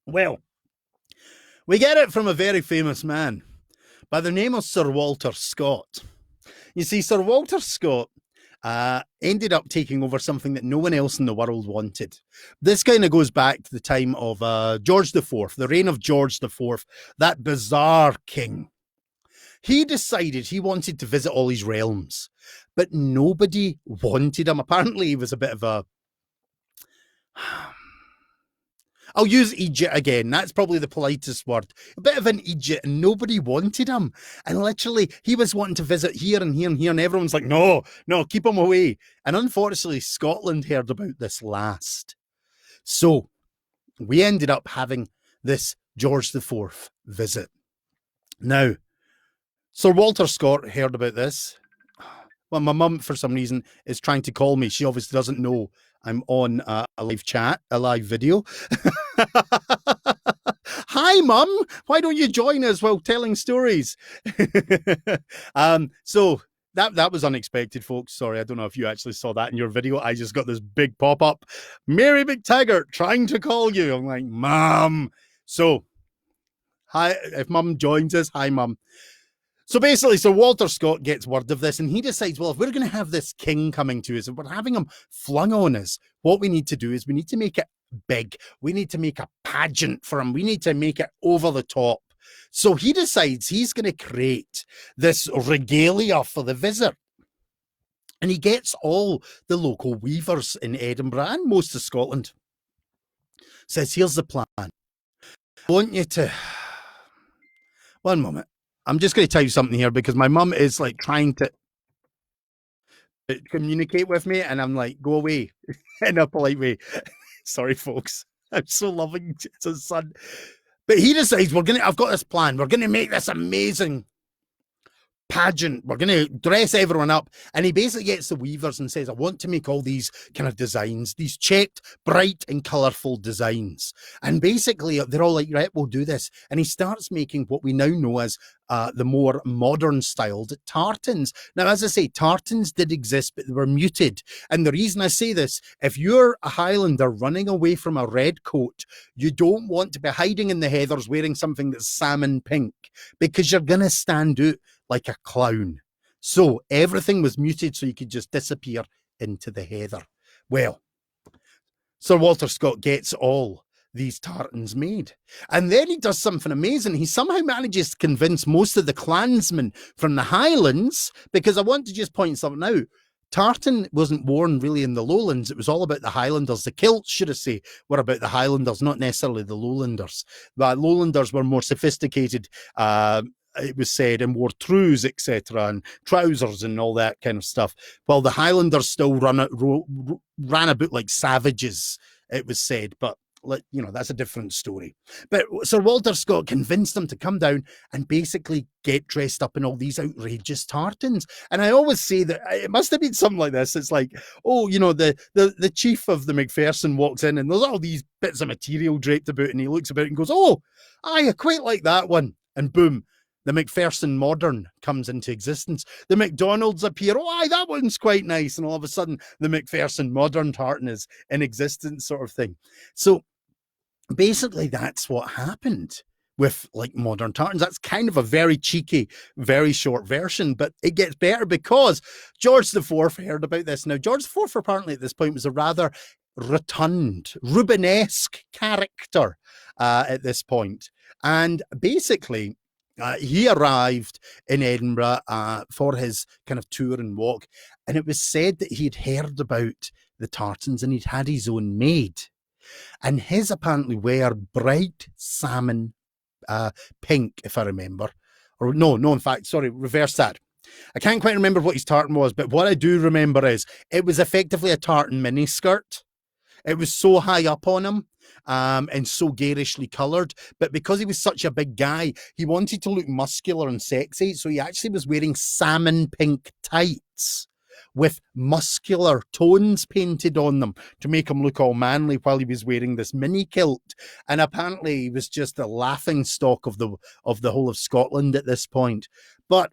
Well, we get it from a very famous man by the name of Sir Walter Scott. You see, Sir Walter Scott ended up taking over something that no one else in the world wanted. This kind of goes back to the time of George IV, the reign of George IV, that bizarre king. He decided he wanted to visit all his realms, but nobody wanted him. Apparently, he was a bit of a... I'll use Egypt again. That's probably the politest word. A bit of an Egypt, and nobody wanted him. And literally, he was wanting to visit here and here and here, and everyone's like, no, keep him away. And unfortunately, Scotland heard about this last. So we ended up having this George IV visit. Now, Sir Walter Scott heard about this. Well, my mum, for some reason, is trying to call me. She obviously doesn't know I'm on a live chat, a live video. Hi, Mum. Why don't you join us while telling stories? So that was unexpected, folks. Sorry, I don't know if you actually saw that in your video. I just got this big pop-up. Mary McTaggart trying to call you. I'm like, Mum. So, hi. If Mum joins us, hi, Mum. So basically, Sir Walter Scott gets word of this and he decides, well, if we're going to have this king coming to us and we're having him flung on us, what we need to do is we need to make it big. We need to make a pageant for him. We need to make it over the top. So he decides he's going to create this regalia for the visitor. And he gets all the local weavers in Edinburgh and most of Scotland. Says, here's the plan. I want you to... One moment. I'm just going to tell you something here because my mum is like trying to communicate with me and I'm like, go away in a polite way. Sorry, folks. I'm so loving to son. But he decides I've got this plan. We're going to make this amazing pageant. We're going to dress everyone up. And he basically gets the weavers and says, I want to make all these kind of designs, these checked, bright and colourful designs. And basically they're all like, right, we'll do this. And he starts making what we now know as the more modern styled tartans. Now, as I say, tartans did exist, but they were muted. And the reason I say this, if you're a Highlander running away from a red coat, you don't want to be hiding in the heathers wearing something that's salmon pink, because you're going to stand out like a clown. So everything was muted so you could just disappear into the heather. Well, Sir Walter Scott gets all these tartans made. And then he does something amazing. He somehow manages to convince most of the clansmen from the Highlands, because I want to just point something out. Tartan wasn't worn really in the Lowlands. It was all about the Highlanders. The kilts, should I say, were about the Highlanders, not necessarily the Lowlanders. The Lowlanders were more sophisticated, it was said, and wore trews, etc., and trousers and all that kind of stuff, while the Highlanders still ran about like savages, it was said. But that's a different story. But Sir Walter Scott convinced them to come down and basically get dressed up in all these outrageous tartans. And I always say that it must have been something like this. It's like, the chief of the Macpherson walks in and there's all these bits of material draped about, and he looks about and goes, oh, I quite like that one. And boom, the Macpherson Modern comes into existence. The McDonald's appear. Oh, aye, that one's quite nice. And all of a sudden, the Macpherson Modern tartan is in existence, sort of thing. So basically, that's what happened with like modern tartans. That's kind of a very cheeky, very short version, but it gets better because George IV heard about this. Now, George IV apparently at this point was a rather rotund, Rubenesque character at this point. And basically, he arrived in Edinburgh for his kind of tour and walk, and it was said that he'd heard about the tartans and he'd had his own made. And his apparently were bright salmon pink, if I remember. Or no, in fact, sorry, reverse that. I can't quite remember what his tartan was, but what I do remember is it was effectively a tartan miniskirt. It was so high up on him and so garishly coloured. But because he was such a big guy, he wanted to look muscular and sexy. So he actually was wearing salmon pink tights with muscular tones painted on them to make him look all manly while he was wearing this mini kilt. And apparently he was just a laughing stock of the whole of Scotland at this point. But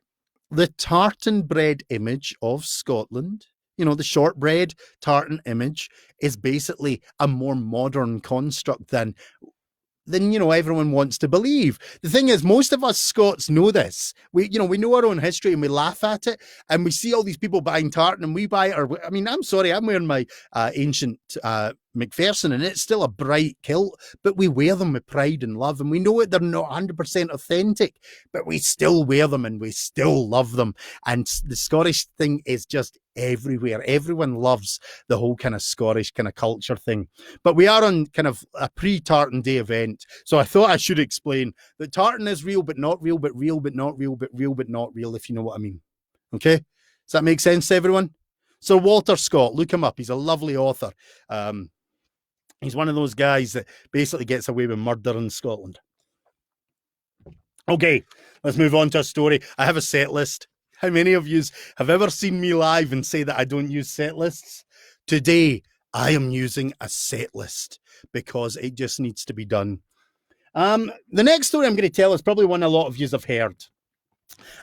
the tartan bread image of Scotland, the shortbread tartan image, is basically a more modern construct than everyone wants to believe. The thing is, most of us Scots know this. We know our own history and we laugh at it, and we see all these people buying tartan and we buy it. I'm sorry, I'm wearing my ancient Macpherson and it's still a bright kilt, but we wear them with pride and love, and we know they're not 100% authentic, but we still wear them and we still love them. And the Scottish thing is just everywhere. Everyone loves the whole kind of Scottish kind of culture thing. But we are on kind of a pre-Tartan Day event, so I thought I should explain that tartan is real but not real, but real but not real, but real but not real, if you know what I mean. Okay? Does that make sense to everyone? So Walter Scott, look him up. He's a lovely author. He's one of those guys that basically gets away with murder in Scotland. Okay, let's move on to a story. I have a set list. How many of you have ever seen me live and say that I don't use set lists? Today, I am using a set list because it just needs to be done. The next story I'm going to tell is probably one a lot of you have heard.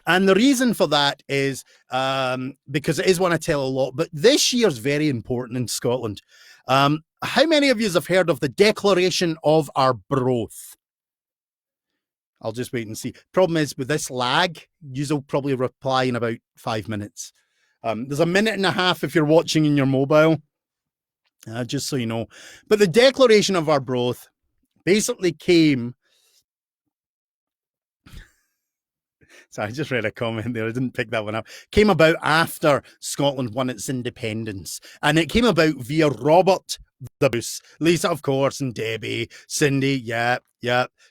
And the reason for that is because it is one I tell a lot, but this year is very important in Scotland. How many of you have heard of the Declaration of Arbroath? I'll just wait and see. Problem is, with this lag, you'll probably reply in about 5 minutes. There's a minute and a half if you're watching in your mobile, just so you know. But the Declaration of Arbroath basically came... So I just read a comment there. I didn't pick that one up. Came about after Scotland won its independence. And it came about via Robert the Bruce, Lisa, of course, and Debbie, Cindy, yeah,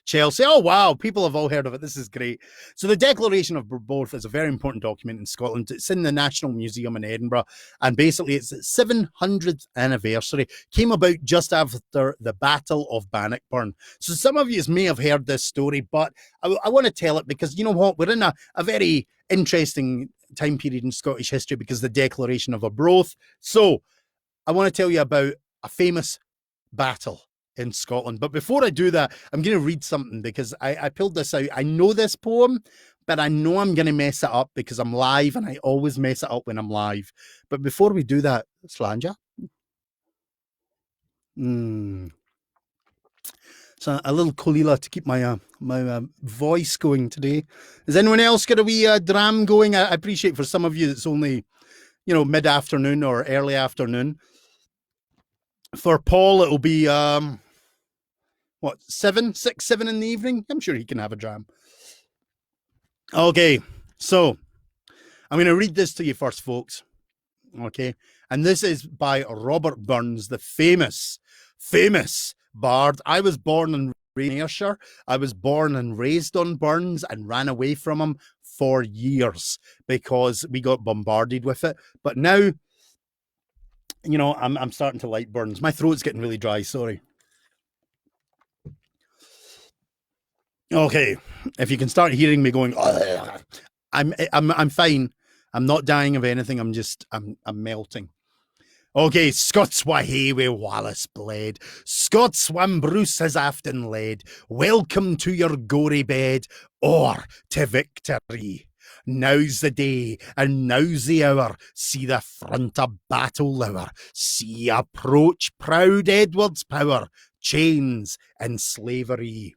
Chelsea. Oh, wow, people have all heard of it. This is great. So the Declaration of Both is a very important document in Scotland. It's in the National Museum in Edinburgh, and basically it's its 700th anniversary. Came about just after the Battle of Bannockburn. So some of you may have heard this story, but I want to tell it because you know what? We're in a very interesting time period in Scottish history because the Declaration of Arbroath. So I want to tell you about a famous battle in Scotland. But before I do that, I'm going to read something because I pulled this out. I know this poem, but I know I'm going to mess it up because I'm live and I always mess it up when I'm live. But before we do that, Slanja. So a little Colila to keep my voice going today. Has anyone else got a wee dram going? I appreciate for some of you it's only, mid-afternoon or early afternoon. For Paul, it'll be what, 6, 7 in the evening? I'm sure he can have a dram. Okay, so I'm going to read this to you first, folks. Okay, and this is by Robert Burns, the famous bard. I was born in Ayrshire. I was born and raised on Burns and ran away from him for years because we got bombarded with it. But now, I'm starting to like Burns. My throat's getting really dry. Sorry. Okay, if you can start hearing me going, I'm fine. I'm not dying of anything. I'm melting. Okay, Scots wha hae wi Wallace bled, Scots whan Bruce has aften led, welcome to your gory bed, or to victory. Now's the day, and now's the hour, see the front of battle lower, see approach proud Edward's power, chains and slavery.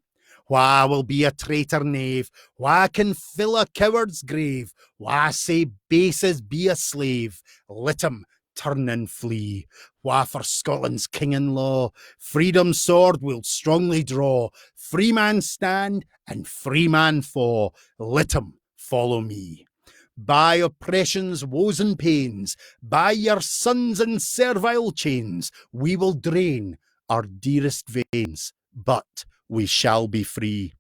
Wha will be a traitor knave? Wha can fill a coward's grave? Wha say base as be a slave? Let him turn and flee. Wha for Scotland's king-in-law? Freedom's sword will strongly draw. Free man stand and free man fall. Let him follow me. By oppression's woes and pains, by your sons in servile chains, we will drain our dearest veins, but we shall be free.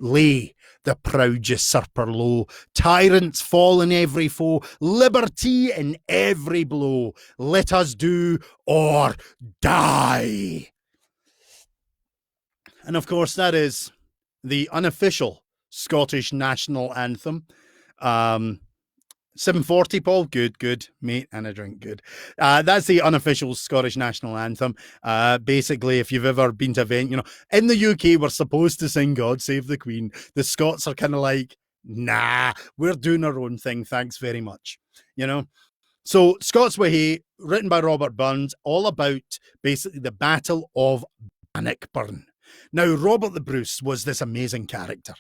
Lay the proud usurper low, tyrants fall in every foe, liberty in every blow. Let us do or die. And of course, that is the unofficial Scottish national anthem. 7:40, Paul. Good, mate, and a drink. Good. That's the unofficial Scottish national anthem. Basically, if you've ever been to an event, in the UK, we're supposed to sing God Save the Queen. The Scots are kind of like, nah, we're doing our own thing. Thanks very much. So Scots Wha Hae, written by Robert Burns, all about basically the Battle of Bannockburn. Now, Robert the Bruce was this amazing character.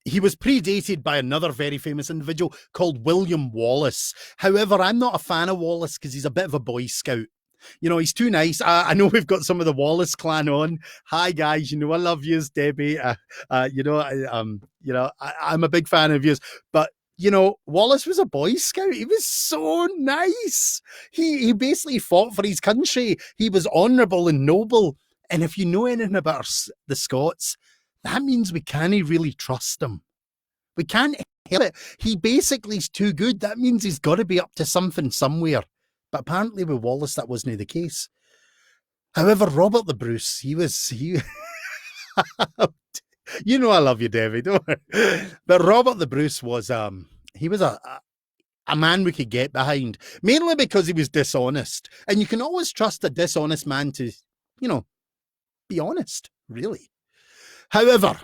He was predated by another very famous individual called William Wallace. However, I'm not a fan of Wallace because he's a bit of a Boy Scout. He's too nice. I know we've got some of the Wallace clan on. Hi guys, I love yous, Debbie. I'm a big fan of yous, but Wallace was a Boy Scout. He was so nice. He basically fought for his country. He was honourable and noble. And if you know anything about the Scots, that means we can't really trust him. We can't help it. He basically is too good. That means he's got to be up to something somewhere. But apparently with Wallace, that wasn't the case. However, Robert the Bruce, he I love you, David. But Robert the Bruce was, he was a man we could get behind, mainly because he was dishonest. And you can always trust a dishonest man to, be honest, really. However,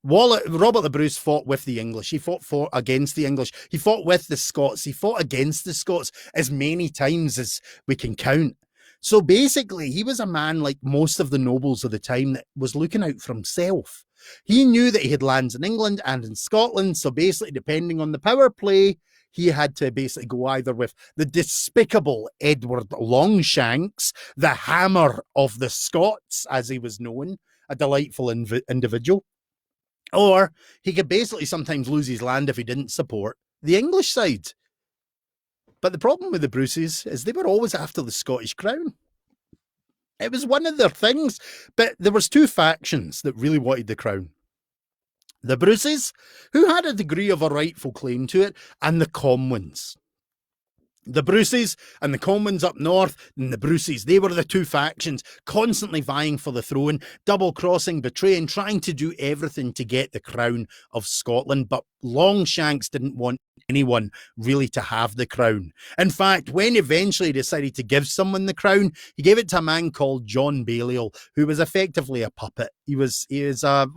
Robert the Bruce fought with the English. He fought against the English. He fought with the Scots. He fought against the Scots as many times as we can count. So basically, he was a man like most of the nobles of the time that was looking out for himself. He knew that he had lands in England and in Scotland. So basically, depending on the power play, he had to basically go either with the despicable Edward Longshanks, the Hammer of the Scots, as he was known, a delightful individual. Or he could basically sometimes lose his land if he didn't support the English side. But the problem with the Bruces is they were always after the Scottish crown. It was one of their things. But there was two factions that really wanted the crown. The Bruces, who had a degree of a rightful claim to it, and the Comwins. The Bruces and the Comwins up north, and the Bruces, they were the two factions constantly vying for the throne, double-crossing, betraying, trying to do everything to get the crown of Scotland. But Longshanks didn't want anyone really to have the crown. In fact, when eventually he decided to give someone the crown, he gave it to a man called John Balliol, who was effectively a puppet. He was a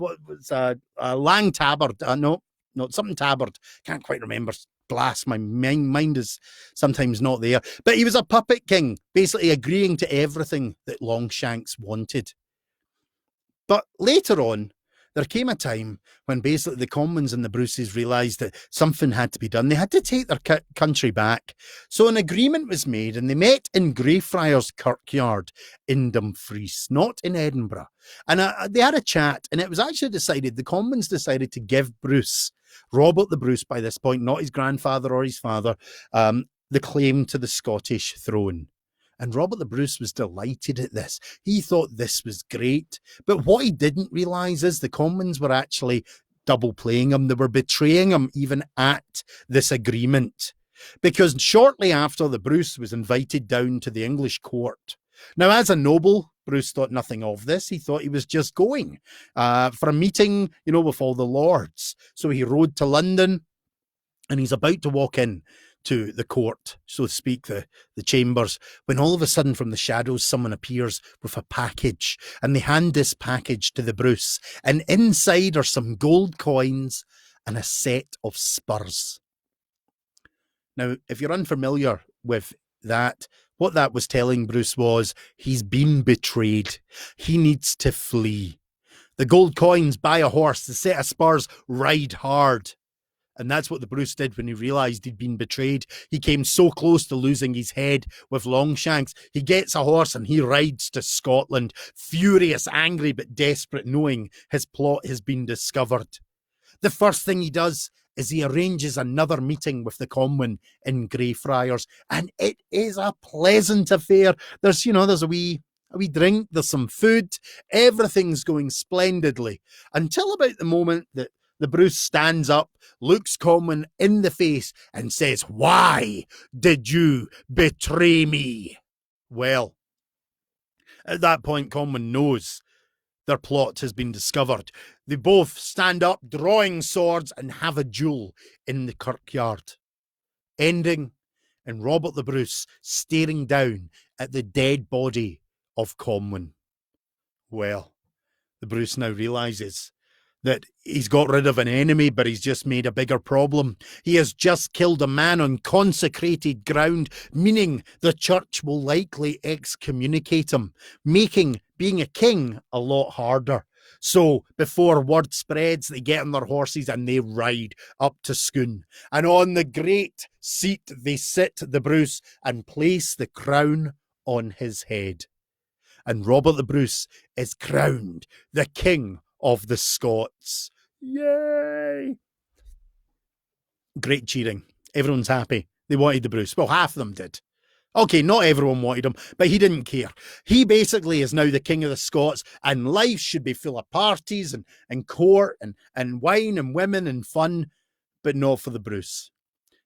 Lang Tabard, something Tabard, can't quite remember. Blast, my mind is sometimes not there. But he was a puppet king, basically agreeing to everything that Longshanks wanted. But later on, there came a time when basically the Comwins and the Bruces realised that something had to be done. They had to take their country back. So an agreement was made, and they met in Greyfriars Kirkyard in Dumfries, not in Edinburgh. And they had a chat, and it was actually decided, the Comwins decided to give Bruce, Robert the Bruce by this point, not his grandfather or his father, the claim to the Scottish throne. And Robert the Bruce was delighted at this. He thought this was great. But what he didn't realise is the Comwins were actually double playing him. They were betraying him even at this agreement. Because shortly after, the Bruce was invited down to the English court. Now, as a noble, Bruce thought nothing of this. He thought he was just going for a meeting, with all the lords. So he rode to London, and he's about to walk in to the court, so to speak, the chambers, when all of a sudden from the shadows someone appears with a package, and they hand this package to the Bruce, and inside are some gold coins and a set of spurs. Now, if you're unfamiliar with that, what that was telling Bruce was he's been betrayed. He needs to flee. The gold coins, buy a horse. The set of spurs, ride hard. And that's what the Bruce did when he realised he'd been betrayed. He came so close to losing his head with Longshanks. He gets a horse and he rides to Scotland, furious, angry, but desperate, knowing his plot has been discovered. The first thing he does is he arranges another meeting with the Comwin in Greyfriars, and it is a pleasant affair. There's a wee drink, there's some food, everything's going splendidly, until about the moment that the Bruce stands up, looks Comwin in the face, and says, "Why did you betray me?" Well, at that point, Comwin knows their plot has been discovered. They both stand up, drawing swords, and have a duel in the kirkyard, ending in Robert the Bruce staring down at the dead body of Comwin. Well, the Bruce now realises that he's got rid of an enemy, but he's just made a bigger problem. He has just killed a man on consecrated ground, meaning the church will likely excommunicate him, making being a king a lot harder. So before word spreads, they get on their horses and they ride up to Scone. And on the great seat they sit, the Bruce, and place the crown on his head. And Robert the Bruce is crowned the king of the Scots. Yay! Great cheering. Everyone's happy. They wanted the Bruce. Well, half of them did. Okay, not everyone wanted him, but he didn't care. He basically is now the king of the Scots, and life should be full of parties and court and wine and women and fun, but not for the Bruce.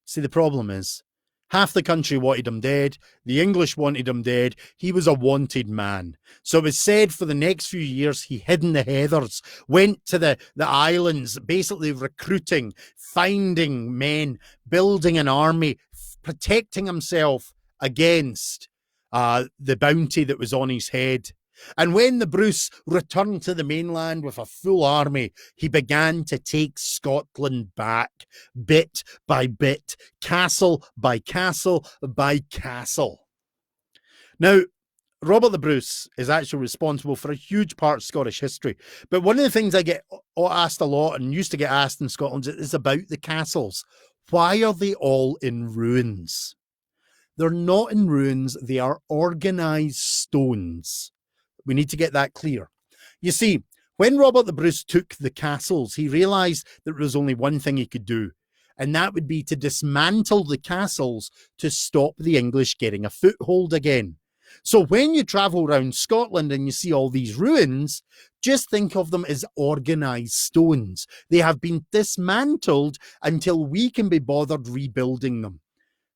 See, the problem is, half the country wanted him dead. The English wanted him dead. He was a wanted man. So it was said for the next few years, he hid in the heathers, went to the islands, basically recruiting, finding men, building an army, protecting himself against the bounty that was on his head. And when the Bruce returned to the mainland with a full army, he began to take Scotland back, bit by bit, castle by castle by castle. Now, Robert the Bruce is actually responsible for a huge part of Scottish history. But one of the things I get asked a lot and used to get asked in Scotland is about the castles. Why are they all in ruins? They're not in ruins, they are organised stones. We need to get that clear. You see, when Robert the Bruce took the castles, he realised that there was only one thing he could do, and that would be to dismantle the castles to stop the English getting a foothold again. So when you travel around Scotland and you see all these ruins, just think of them as organised stones. They have been dismantled until we can be bothered rebuilding them.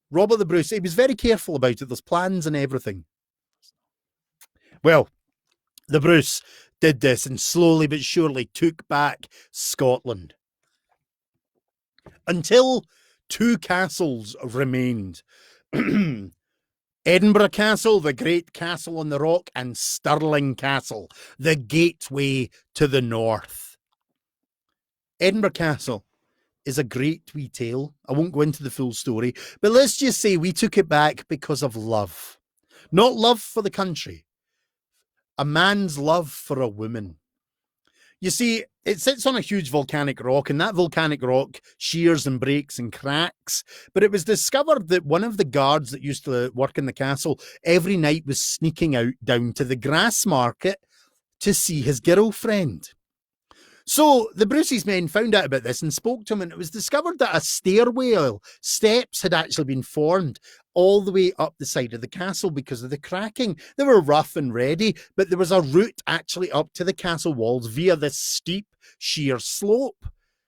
Robert the Bruce, he was very careful about it. There's plans and everything. Well, the Bruce did this and slowly but surely took back Scotland until two castles remained. Edinburgh Castle, the great castle on the rock, and Stirling Castle, the gateway to the north. Edinburgh Castle is a great wee tale. I won't go into the full story, but let's just say we took it back because of love. Not love for the country, a man's love for a woman. You see, it sits on a huge volcanic rock, and that volcanic rock shears and breaks and cracks. But it was discovered that one of the guards that used to work in the castle every night was sneaking out down to the grass market to see his girlfriend. So the Bruce's men found out about this and spoke to him, and it was discovered that a stairwell, steps had actually been formed all the way up the side of the castle because of the cracking. They were rough and ready, but there was a route actually up to the castle walls via this steep, sheer slope.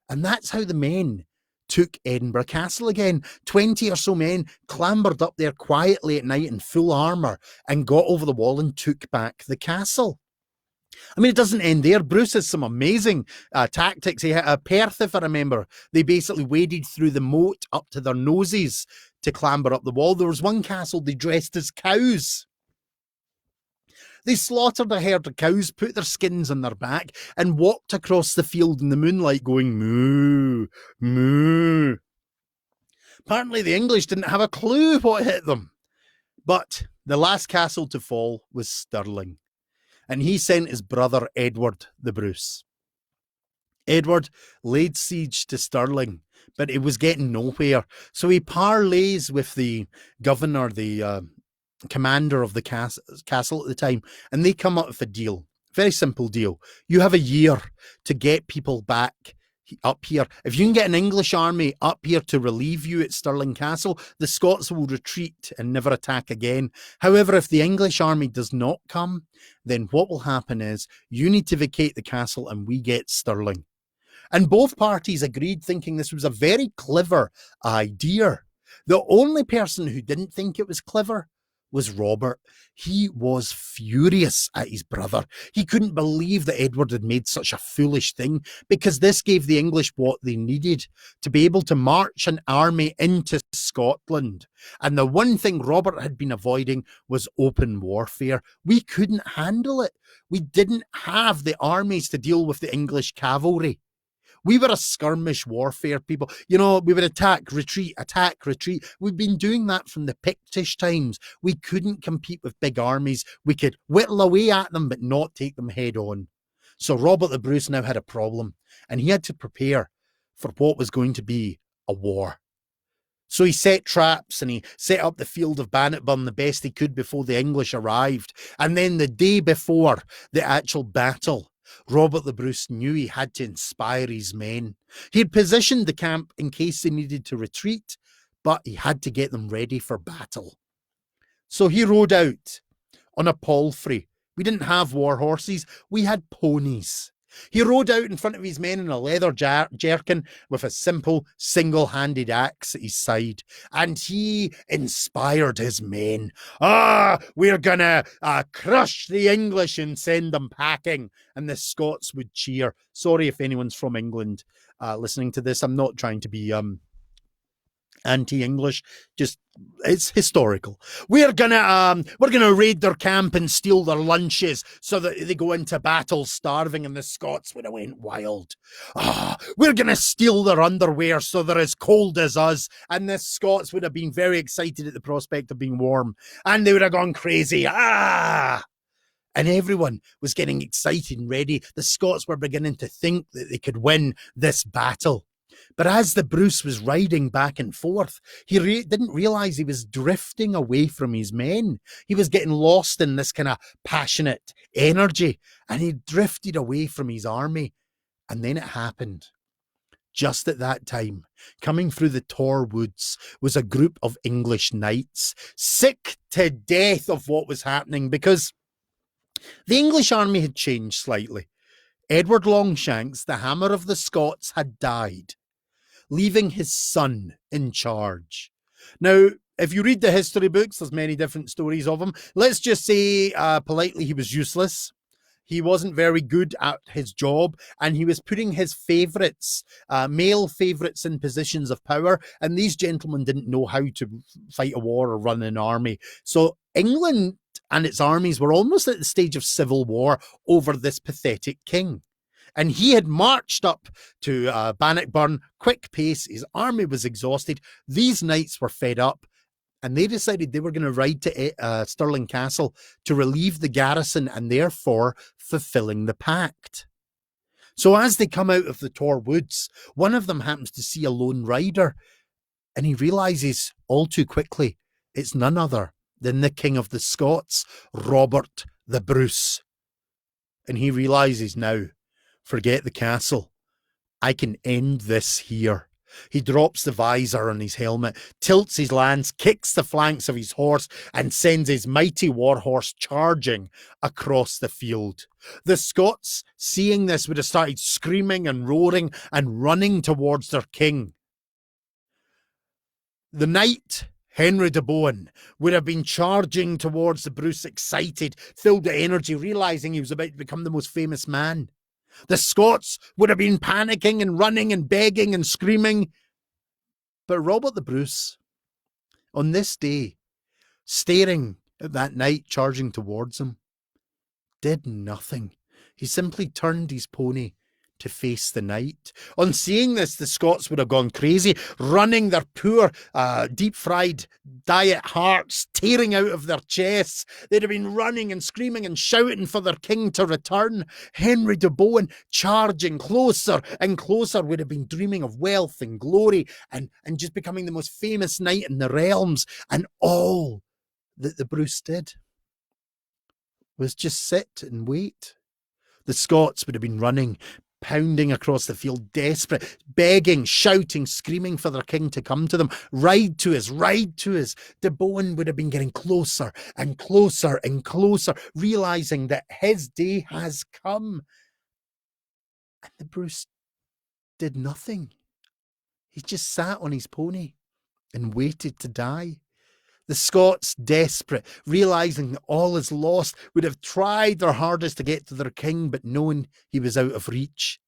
And that's how the men took Edinburgh Castle again. 20 or so men clambered up there quietly at night in full armour and got over the wall and took back the castle. I mean, it doesn't end there. Bruce has some amazing tactics. He had a Perth, if I remember. They basically waded through the moat up to their noses to clamber up the wall. There was one castle they dressed as cows. They slaughtered a herd of cows, put their skins on their back, and walked across the field in the moonlight going, moo, moo. Apparently, the English didn't have a clue what hit them. But the last castle to fall was Stirling. And he sent his brother Edward the Bruce. Edward laid siege to Stirling, but it was getting nowhere. So he parleys with the governor, the commander of the castle at the time, and they come up with a deal. Very simple deal. You have a year to get people back up here. If you can get an English army up here to relieve you at Stirling Castle, the Scots will retreat and never attack again. However, if the English army does not come, then what will happen is you need to vacate the castle and we get Stirling. And both parties agreed, thinking this was a very clever idea. The only person who didn't think it was clever was Robert. He was furious at his brother. He couldn't believe that Edward had made such a foolish thing, because this gave the English what they needed to be able to march an army into Scotland. And the one thing Robert had been avoiding was open warfare. We couldn't handle it. We didn't have the armies to deal with the English cavalry. We were a skirmish warfare people. You know, we would attack, retreat. We've been doing that from the Pictish times. We couldn't compete with big armies. We could whittle away at them, but not take them head on. So Robert the Bruce now had a problem, and he had to prepare for what was going to be a war. So he set traps and he set up the field of Bannockburn the best he could before the English arrived. And then the day before the actual battle, Robert the Bruce knew he had to inspire his men. He had positioned the camp in case they needed to retreat, but he had to get them ready for battle. So he rode out on a palfrey. We didn't have war horses, we had ponies. He rode out in front of his men in a leather jerkin with a simple single-handed axe at his side, and he inspired his men. We're gonna crush the English and send them packing. And the Scots would cheer. Sorry if anyone's from England listening to this. I'm not trying to be anti-English, just it's historical. We're gonna raid their camp and steal their lunches so that they go into battle starving, and the Scots would have went wild. We're gonna steal their underwear so they're as cold as us, and the Scots would have been very excited at the prospect of being warm, and they would have gone crazy. And everyone was getting excited and ready. The Scots were beginning to think that they could win this battle. But as the Bruce was riding back and forth, he didn't realise he was drifting away from his men. He was getting lost in this kind of passionate energy, and he drifted away from his army. And then it happened. Just at that time, coming through the Tor woods was a group of English knights, sick to death of what was happening, because the English army had changed slightly. Edward Longshanks, the Hammer of the Scots, had died, leaving his son in charge. Now, if you read the history books, there's many different stories of him. Let's just say, politely, he was useless. He wasn't very good at his job, and he was putting his favourites, male favourites, in positions of power, and these gentlemen didn't know how to fight a war or run an army. So England and its armies were almost at the stage of civil war over this pathetic king. And he had marched up to Bannockburn, quick pace. His army was exhausted. These knights were fed up, and they decided they were going to ride to Stirling Castle to relieve the garrison and therefore fulfilling the pact. So as they come out of the Tor woods, one of them happens to see a lone rider, and he realises all too quickly it's none other than the King of the Scots, Robert the Bruce. And he realises now, forget the castle. I can end this here. He drops the visor on his helmet, tilts his lance, kicks the flanks of his horse, and sends his mighty warhorse charging across the field. The Scots, seeing this, would have started screaming and roaring and running towards their king. The knight, Henry de Bohun, would have been charging towards the Bruce, excited, filled with energy, realising he was about to become the most famous man. The Scots would have been panicking and running and begging and screaming. But Robert the Bruce, on this day, staring at that knight charging towards him, did nothing. He simply turned his pony to face the knight. On seeing this, the Scots would have gone crazy, running their poor, deep-fried diet hearts tearing out of their chests. They'd have been running and screaming and shouting for their king to return. Henry de Bohun, charging closer and closer, would have been dreaming of wealth and glory and just becoming the most famous knight in the realms. And all that the Bruce did was just sit and wait. The Scots would have been running, pounding across the field, desperate, begging, shouting, screaming for their king to come to them. Ride to us, ride to us. De Bohun would have been getting closer and closer and closer, realising that his day has come. And the Bruce did nothing. He just sat on his pony and waited to die. The Scots, desperate, realising that all is lost, would have tried their hardest to get to their king, but knowing he was out of reach.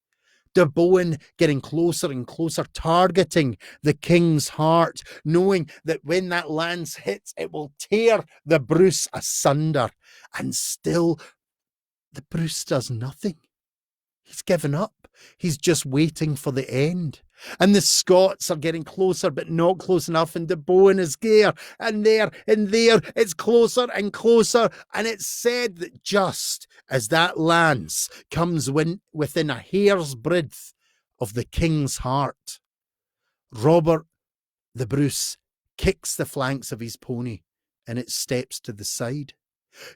De Bohun getting closer and closer, targeting the king's heart, knowing that when that lance hits, it will tear the Bruce asunder. And still, the Bruce does nothing. He's given up. He's just waiting for the end. And the Scots are getting closer, but not close enough. And De Bohun is there and there and there. It's closer and closer. And it's said that just as that lance comes within a hair's breadth of the king's heart, Robert the Bruce kicks the flanks of his pony and it steps to the side.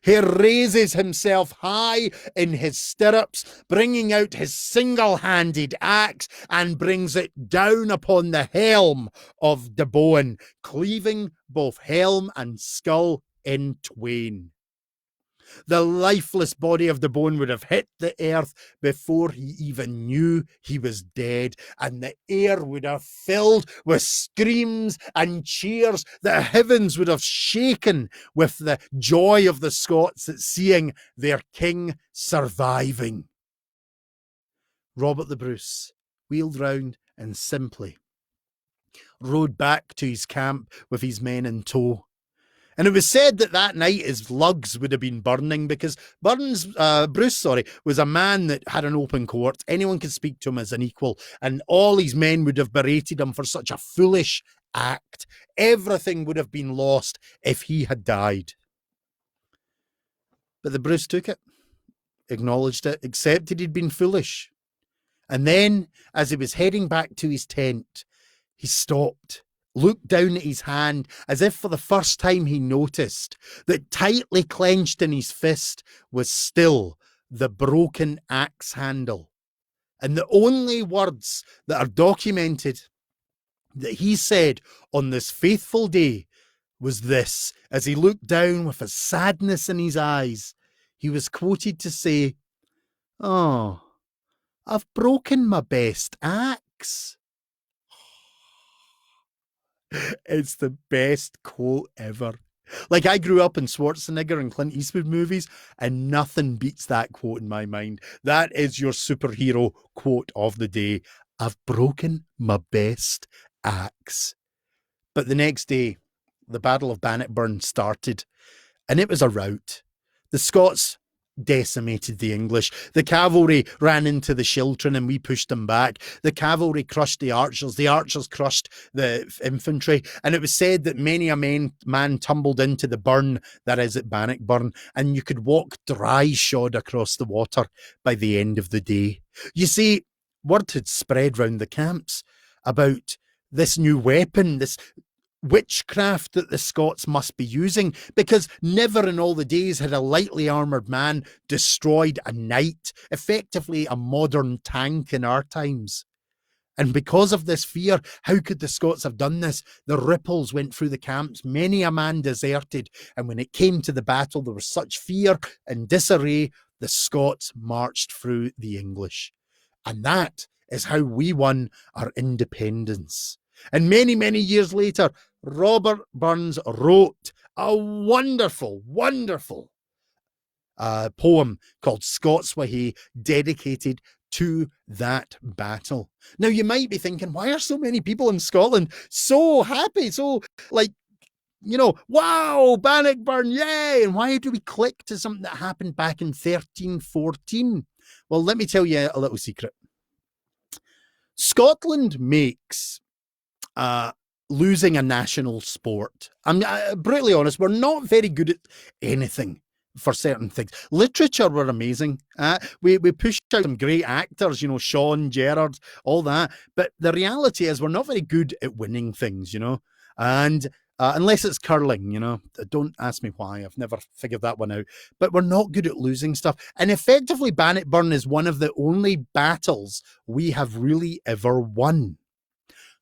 He raises himself high in his stirrups, bringing out his single-handed axe, and brings it down upon the helm of De Bohun, cleaving both helm and skull in twain. The lifeless body of De Bohun would have hit the earth before he even knew he was dead, and the air would have filled with screams and cheers. The heavens would have shaken with the joy of the Scots at seeing their king surviving. Robert the Bruce wheeled round and simply rode back to his camp with his men in tow. And it was said that that night his lugs would have been burning, because Bruce was a man that had an open court. Anyone could speak to him as an equal, and all his men would have berated him for such a foolish act. Everything would have been lost if he had died. But the Bruce took it, acknowledged it, accepted he'd been foolish. And then, as he was heading back to his tent, he stopped, looked down at his hand, as if for the first time he noticed that tightly clenched in his fist was still the broken axe handle. And the only words that are documented that he said on this faithful day was this. As he looked down with a sadness in his eyes, he was quoted to say, "Oh, I've broken my best axe." It's the best quote ever. Like, I grew up in Schwarzenegger and Clint Eastwood movies, and nothing beats that quote in my mind. That is your superhero quote of the day. I've broken my best axe. But the next day, the Battle of Bannockburn started, and it was a rout. The Scots decimated the English. The cavalry ran into the Chiltern and we pushed them back. The cavalry crushed the archers crushed the infantry, and it was said that many a man tumbled into the burn that is at Bannockburn, and you could walk dry shod across the water by the end of the day. You see, word had spread round the camps about this new weapon, this witchcraft that the Scots must be using, because never in all the days had a lightly armoured man destroyed a knight, effectively a modern tank in our times. And because of this fear, how could the Scots have done this? The ripples went through the camps, many a man deserted, and when it came to the battle, there was such fear and disarray, the Scots marched through the English. And that is how we won our independence. And many, many years later, Robert Burns wrote a wonderful, wonderful poem called Scots Wha Hae, dedicated to that battle. Now, you might be thinking, why are so many people in Scotland so happy, so like, you know, wow, Bannockburn, yay! And why do we click to something that happened back in 1314? Well, let me tell you a little secret. Scotland makes losing a national sport. I'm brutally honest, we're not very good at anything for certain things. Literature, we're amazing. We pushed out some great actors, you know, Sean, Gerard, all that. But the reality is we're not very good at winning things, you know. And unless it's curling, you know. Don't ask me why. I've never figured that one out. But we're not good at losing stuff. And effectively, Bannockburn is one of the only battles we have really ever won.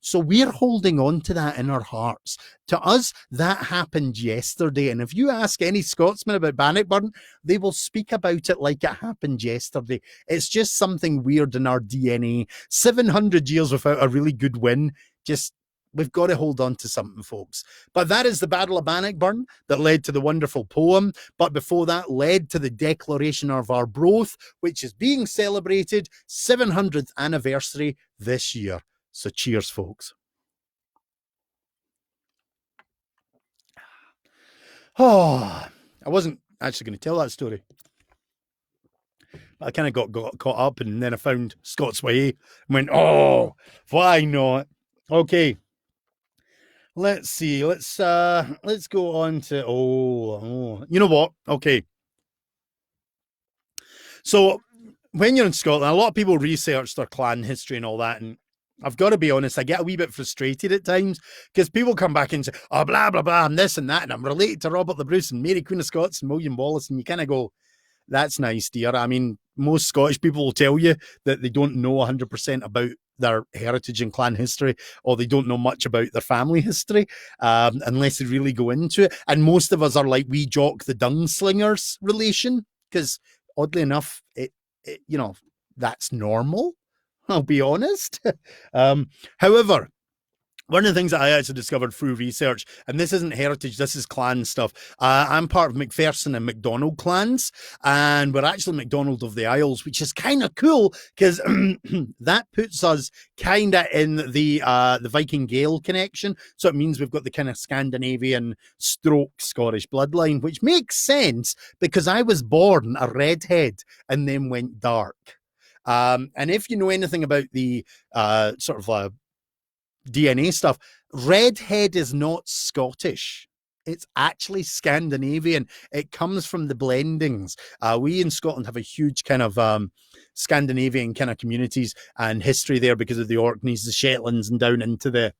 So we're holding on to that in our hearts. To us, that happened yesterday. And if you ask any Scotsman about Bannockburn, they will speak about it like it happened yesterday. It's just something weird in our DNA. 700 years without a really good win. Just, we've got to hold on to something, folks. But that is the Battle of Bannockburn that led to the wonderful poem. But before that, led to the Declaration of Arbroath, which is being celebrated 700th anniversary this year. So cheers, folks. Oh, I wasn't actually going to tell that story. But I kind of got caught up, and then I found Scots Wha Hae and went, oh, why not? Okay. Let's see. Let's go on to you know what? Okay. So when you're in Scotland, a lot of people research their clan history and all that, and I've got to be honest, I get a wee bit frustrated at times because people come back and say, oh, blah, blah, blah, and this and that, and I'm related to Robert the Bruce and Mary Queen of Scots and William Wallace, and you kind of go, that's nice, dear. I mean, most Scottish people will tell you that they don't know 100% about their heritage and clan history, or they don't know much about their family history, unless they really go into it. And most of us are like wee Jock the Dungslingers relation, because oddly enough, it you know, that's normal. I'll be honest. However, one of the things that I actually discovered through research, and this isn't heritage, this is clan stuff. I'm part of McPherson and MacDonald clans, and we're actually MacDonald of the Isles, which is kind of cool because that puts us kind of in the Viking Gael connection. So it means we've got the kind of Scandinavian stroke Scottish bloodline, which makes sense because I was born a redhead and then went dark. And if you know anything about the sort of DNA stuff, redhead is not Scottish. It's actually Scandinavian. It comes from the blendings. We in Scotland have a huge kind of Scandinavian kind of communities and history there because of the Orkneys, the Shetlands, and down into the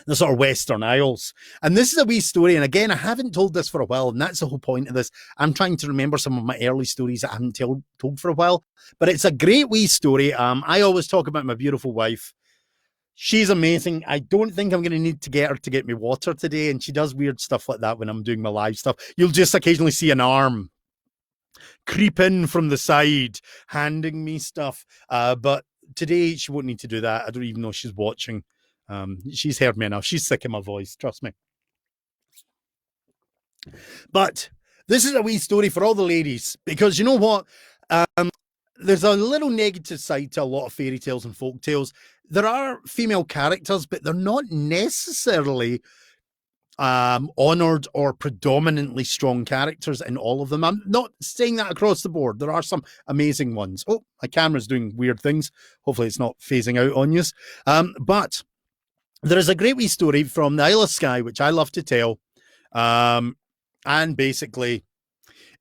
the sort of Western Isles. And this is a wee story. And again, I haven't told this for a while. And that's the whole point of this. I'm trying to remember some of my early stories that I haven't told for a while. But it's a great wee story. I always talk about my beautiful wife. She's amazing. I don't think I'm going to need to get her to get me water today. And she does weird stuff like that when I'm doing my live stuff. You'll just occasionally see an arm creep in from the side, handing me stuff. But today she won't need to do that. I don't even know she's watching. She's heard me enough. She's sick of my voice, trust me. But this is a wee story for all the ladies, because you know what? There's a little negative side to a lot of fairy tales and folk tales. There are female characters, but they're not necessarily honoured or predominantly strong characters in all of them. I'm not saying that across the board. There are some amazing ones. Oh, my camera's doing weird things. Hopefully it's not phasing out on you. But there is a great wee story from the Isle of Skye, which I love to tell. And basically,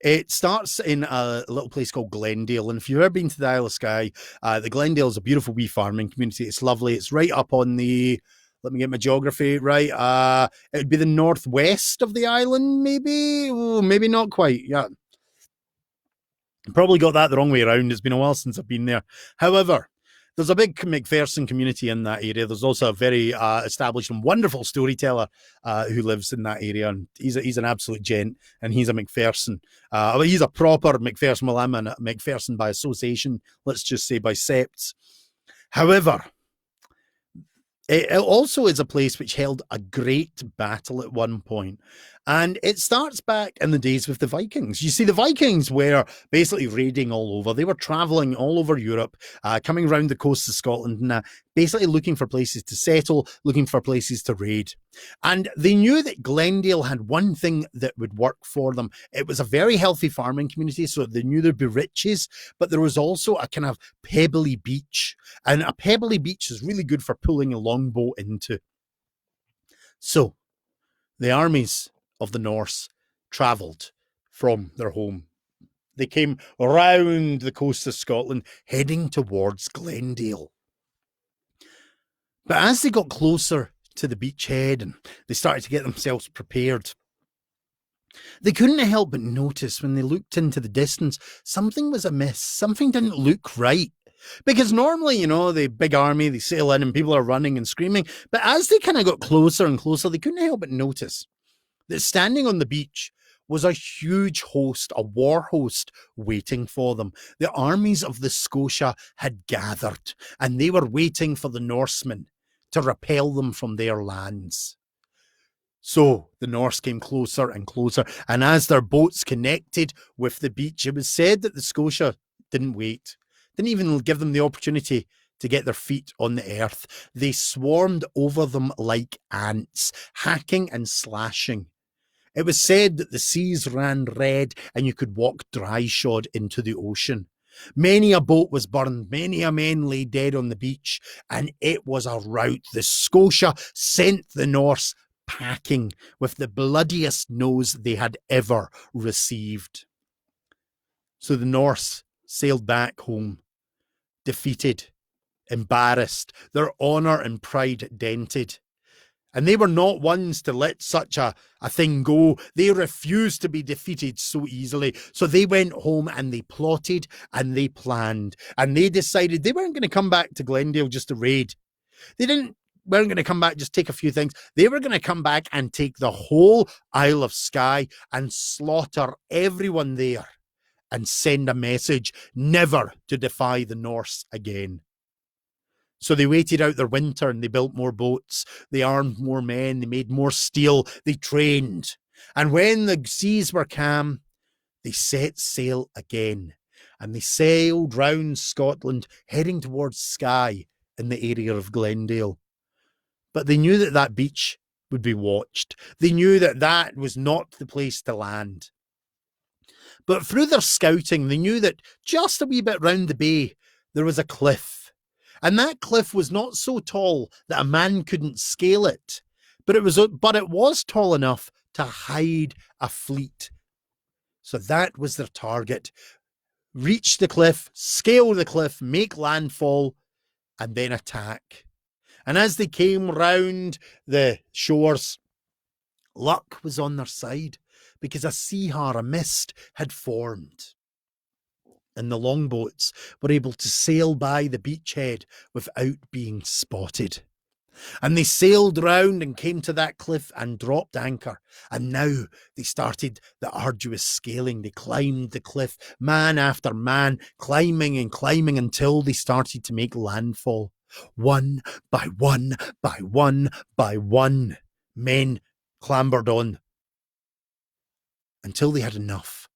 it starts in a little place called Glendale. And if you've ever been to the Isle of Skye, the Glendale is a beautiful wee farming community. It's lovely. It's right up on the, let me get my geography right. It would be the northwest of the island, maybe. Oh, maybe not quite. Yeah. Probably got that the wrong way around. It's been a while since I've been there. However, there's a big McPherson community in that area. There's also a very established and wonderful storyteller who lives in that area. And he's an absolute gent, and he's a McPherson. He's a proper McPherson. Well, I'm a McPherson by association, let's just say by septs. However, it also is a place which held a great battle at one point. And it starts back in the days with the Vikings. You see, the Vikings were basically raiding all over. They were traveling all over Europe, coming around the coast of Scotland, and basically looking for places to settle, looking for places to raid. And they knew that Glendale had one thing that would work for them. It was a very healthy farming community, so they knew there'd be riches, but there was also a kind of pebbly beach. And a pebbly beach is really good for pulling a longboat into. So the armies of the Norse travelled from their home. They came round the coast of Scotland, heading towards Glendale. But as they got closer to the beachhead and they started to get themselves prepared, they couldn't help but notice when they looked into the distance, something was amiss. Something didn't look right. Because normally, you know, the big army, they sail in and people are running and screaming. But as they kind of got closer and closer, they couldn't help but notice that standing on the beach was a huge host, a war host, waiting for them. The armies of the Scotia had gathered, and they were waiting for the Norsemen to repel them from their lands. So the Norse came closer and closer, and as their boats connected with the beach, it was said that the Scotia didn't wait, didn't even give them the opportunity to get their feet on the earth. They swarmed over them like ants, hacking and slashing. It was said that the seas ran red and you could walk dry-shod into the ocean. Many a boat was burned, many a man lay dead on the beach, and it was a rout. The Scotia sent the Norse packing with the bloodiest nose they had ever received. So the Norse sailed back home, defeated, embarrassed, their honour and pride dented. And they were not ones to let such a thing go. They refused to be defeated so easily. So they went home and they plotted and they planned. And they decided they weren't going to come back to Glendale just to raid. Weren't going to come back, just take a few things. They were going to come back and take the whole Isle of Skye and slaughter everyone there and send a message never to defy the Norse again. So they waited out their winter and they built more boats. They armed more men. They made more steel. They trained. And when the seas were calm, they set sail again. And they sailed round Scotland, heading towards Skye in the area of Glendale. But they knew that that beach would be watched. They knew that that was not the place to land. But through their scouting, they knew that just a wee bit round the bay, there was a cliff. And that cliff was not so tall that a man couldn't scale it, but it was tall enough to hide a fleet. So that was their target. Reach the cliff, scale the cliff, make landfall, and then attack. And as they came round the shores, luck was on their side, because a a mist had formed, and the longboats were able to sail by the beachhead without being spotted. And they sailed round and came to that cliff and dropped anchor. And now they started the arduous scaling. They climbed the cliff, man after man, climbing and climbing until they started to make landfall. One by one, by one, by one, men clambered on until they had enough,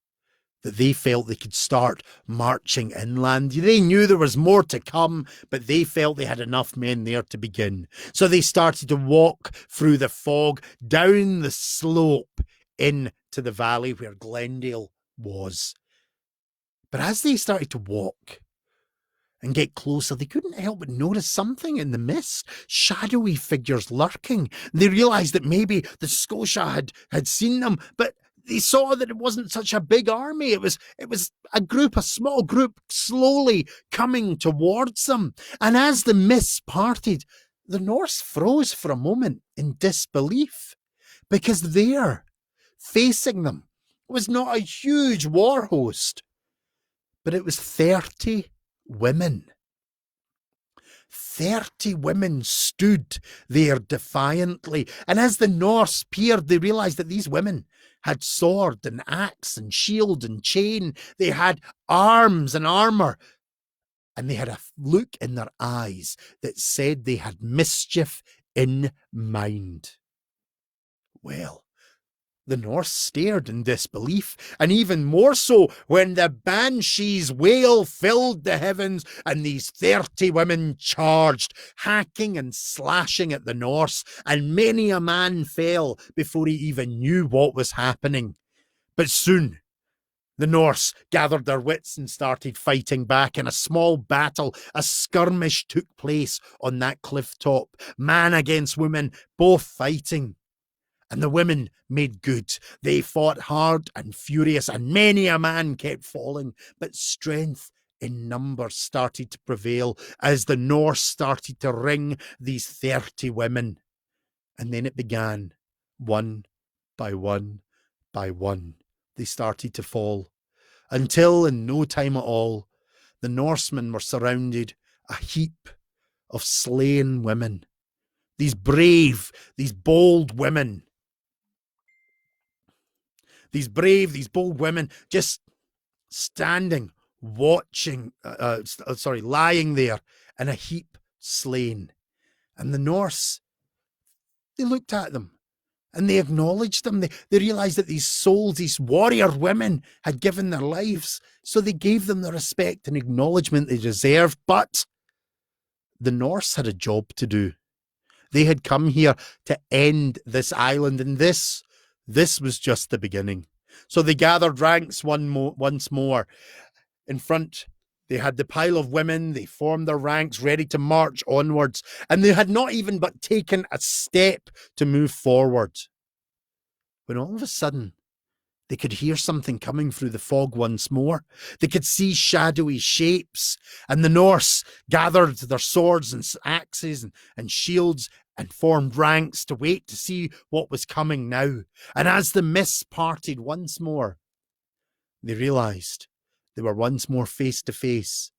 that they felt they could start marching inland. They knew there was more to come, but they felt they had enough men there to begin. So they started to walk through the fog, down the slope into the valley where Glendale was. But as they started to walk and get closer, they couldn't help but notice something in the mist, shadowy figures lurking. They realised that maybe the Scotia had seen them, but they saw that it wasn't such a big army. It was a small group slowly coming towards them. And as the mists parted, the Norse froze for a moment in disbelief, because there, facing them, was not a huge war host, but it was 30 women. 30 women stood there defiantly. And as the Norse peered, they realised that these women had sword and axe and shield and chain. They had arms and armour. And they had a look in their eyes that said they had mischief in mind. Well, the Norse stared in disbelief, and even more so when the banshee's wail filled the heavens and these 30 women charged, hacking and slashing at the Norse, and many a man fell before he even knew what was happening. But soon the Norse gathered their wits and started fighting back. In a small battle, a skirmish took place on that cliff top, man against woman, both fighting. And the women made good. They fought hard and furious, and many a man kept falling. But strength in numbers started to prevail as the Norse started to ring these 30 women. And then it began, one by one by one. They started to fall, until in no time at all, the Norsemen were surrounded, a heap of slain women. These brave, these bold women. These bold women just standing, watching, lying there in a heap slain. And the Norse, they looked at them and they acknowledged them. They realised that these souls, these warrior women, had given their lives. So they gave them the respect and acknowledgement they deserved. But the Norse had a job to do. They had come here to end this island, and this was just the beginning. So they gathered ranks once more. In front, they had the pile of women. They formed their ranks, ready to march onwards. And they had not even but taken a step to move forward, when all of a sudden, they could hear something coming through the fog once more. They could see shadowy shapes. And the Norse gathered their swords and axes and shields and formed ranks to wait to see what was coming now. And as the mists parted once more, they realised they were once more face to face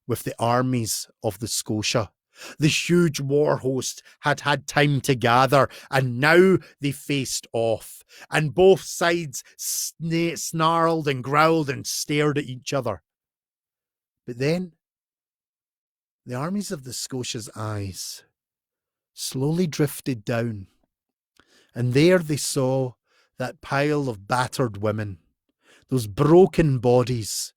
with the armies of the Scotia. The huge war host had had time to gather, and now they faced off. And both sides snarled and growled and stared at each other. But then, the armies of the Scotia's eyes slowly drifted down, and there they saw that pile of battered women, those broken bodies,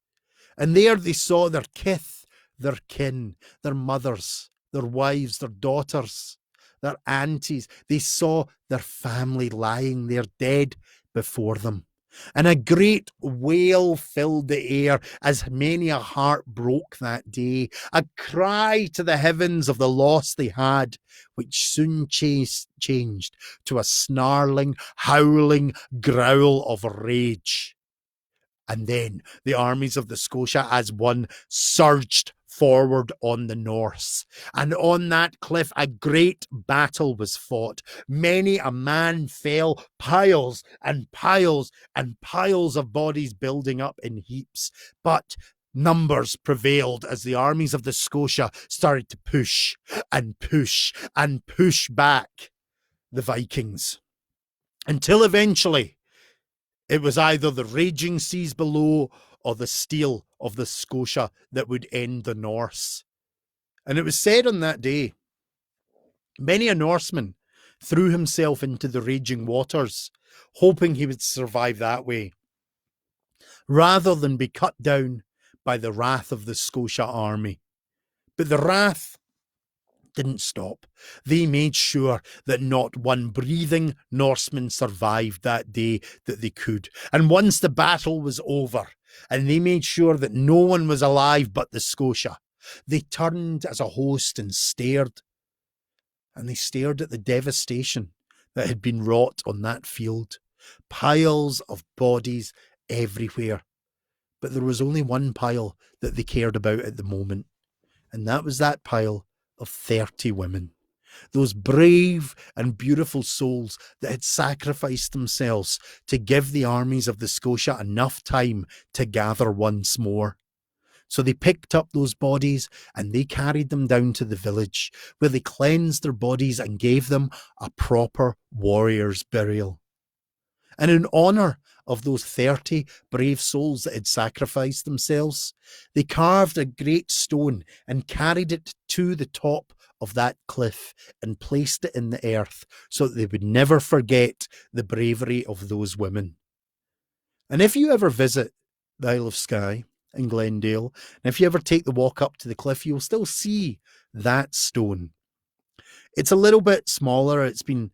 and there they saw their kith, their kin, their mothers, their wives, their daughters, their aunties. They saw their family lying there dead before them. And a great wail filled the air as many a heart broke that day, a cry to the heavens of the loss they had, which soon changed to a snarling, howling growl of rage. And then the armies of the Scotia as one surged forward on the Norse. And on that cliff, a great battle was fought. Many a man fell, piles and piles and piles of bodies building up in heaps. But numbers prevailed as the armies of the Scotia started to push and push and push back the Vikings, until eventually it was either the raging seas below or the steel of the Scotia that would end the Norse. And it was said on that day, many a Norseman threw himself into the raging waters, hoping he would survive that way, rather than be cut down by the wrath of the Scotia army. But the wrath didn't stop. They made sure that not one breathing Norseman survived that day that they could. And once the battle was over, and they made sure that no one was alive but the Scotia, they turned as a host and stared. And they stared at the devastation that had been wrought on that field. Piles of bodies everywhere. But there was only one pile that they cared about at the moment. And that was that pile of 30 women. Those brave and beautiful souls that had sacrificed themselves to give the armies of the Scotia enough time to gather once more. So they picked up those bodies and they carried them down to the village, where they cleansed their bodies and gave them a proper warrior's burial. And in honour of those 30 brave souls that had sacrificed themselves, they carved a great stone and carried it to the top of that cliff and placed it in the earth so that they would never forget the bravery of those women. And if you ever visit the Isle of Skye in Glendale, and if you ever take the walk up to the cliff, you'll still see that stone. It's a little bit smaller. It's been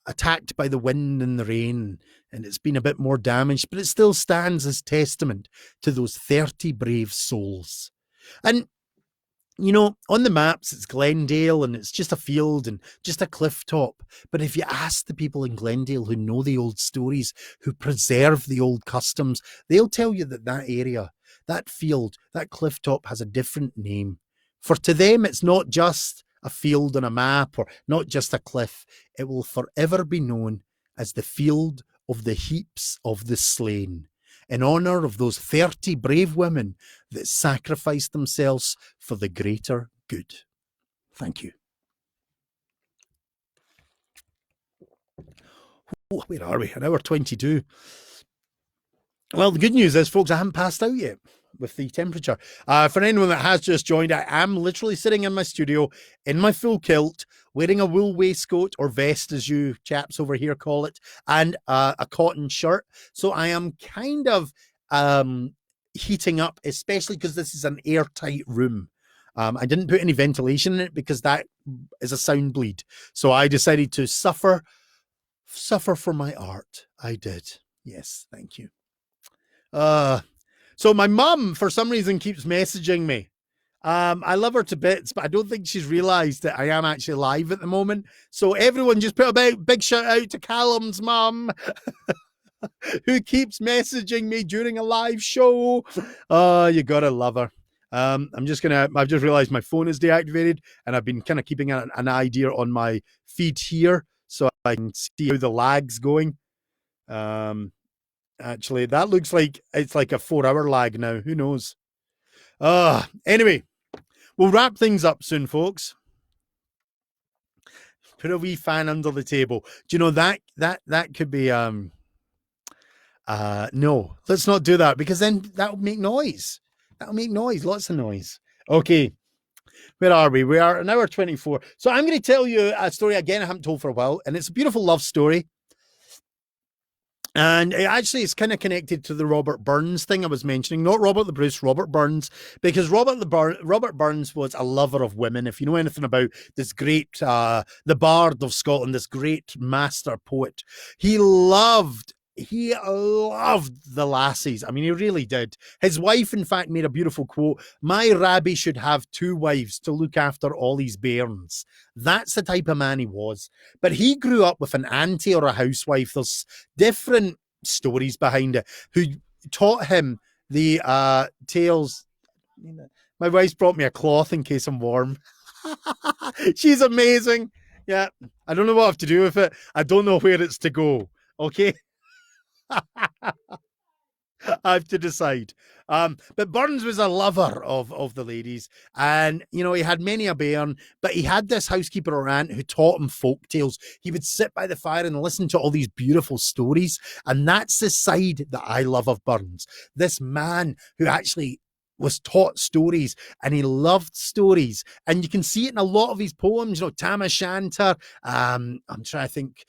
attacked by the wind and the rain, and it's been a bit more damaged, but it still stands as testament to those 30 brave souls. And, you know, on the maps, it's Glendale and it's just a field and just a cliff top. But if you ask the people in Glendale who know the old stories, who preserve the old customs, they'll tell you that that area, that field, that cliff top has a different name. For to them, it's not just a field on a map or not just a cliff. It will forever be known as the field of the heaps of the slain, in honour of those 30 brave women that sacrificed themselves for the greater good. Thank you. Oh, where are we? An hour 22. Well, the good news is, folks, I haven't passed out yet with the temperature. For anyone that has just joined, I am literally sitting in my studio in my full kilt, wearing a wool waistcoat or vest, as you chaps over here call it, and a cotton shirt. So I am kind of heating up, especially because this is an airtight room. I didn't put any ventilation in it because that is a sound bleed. So I decided to suffer for my art. I did. Yes, thank you. So my mum, for some reason, keeps messaging me. I love her to bits, but I don't think she's realised that I am actually live at the moment. So everyone just put a big shout out to Calum's mum, who keeps messaging me during a live show. Oh, you gotta love her. I've just realised my phone is deactivated, and I've been kind of keeping an idea on my feed here so I can see how the lag's going. Actually, that looks like it's like a 4-hour lag now. Who knows? Anyway, we'll wrap things up soon, folks. Put a wee fan under the table. Do you know that could be no, let's not do that, because then that'll make noise. Lots of noise. Okay. Where are we? We are an hour 24. So I'm going to tell you a story again I haven't told for a while, and it's a beautiful love story. And it's kind of connected to the Robert Burns thing I was mentioning. Not Robert the Bruce, Robert Burns, because Robert Burns was a lover of women. If you know anything about this great, the Bard of Scotland, this great master poet, he loved the lassies. I mean, he really did. His wife, in fact, made a beautiful quote: "My Rabbi should have 2 wives to look after all his bairns." That's the type of man he was. But he grew up with an auntie or a housewife. There's different stories behind it, who taught him the tales. My wife's brought me a cloth in case I'm warm. She's amazing. Yeah. I don't know what I have to do with it. I don't know where it's to go. Okay. I have to decide. But Burns was a lover of the ladies, and he had many a bairn. But he had this housekeeper or aunt who taught him folk tales. He would sit by the fire and listen to all these beautiful stories, and that's the side that I love of Burns. This man who actually was taught stories, and he loved stories, and you can see it in a lot of his poems. Tam O'Shanter. I'm trying to think.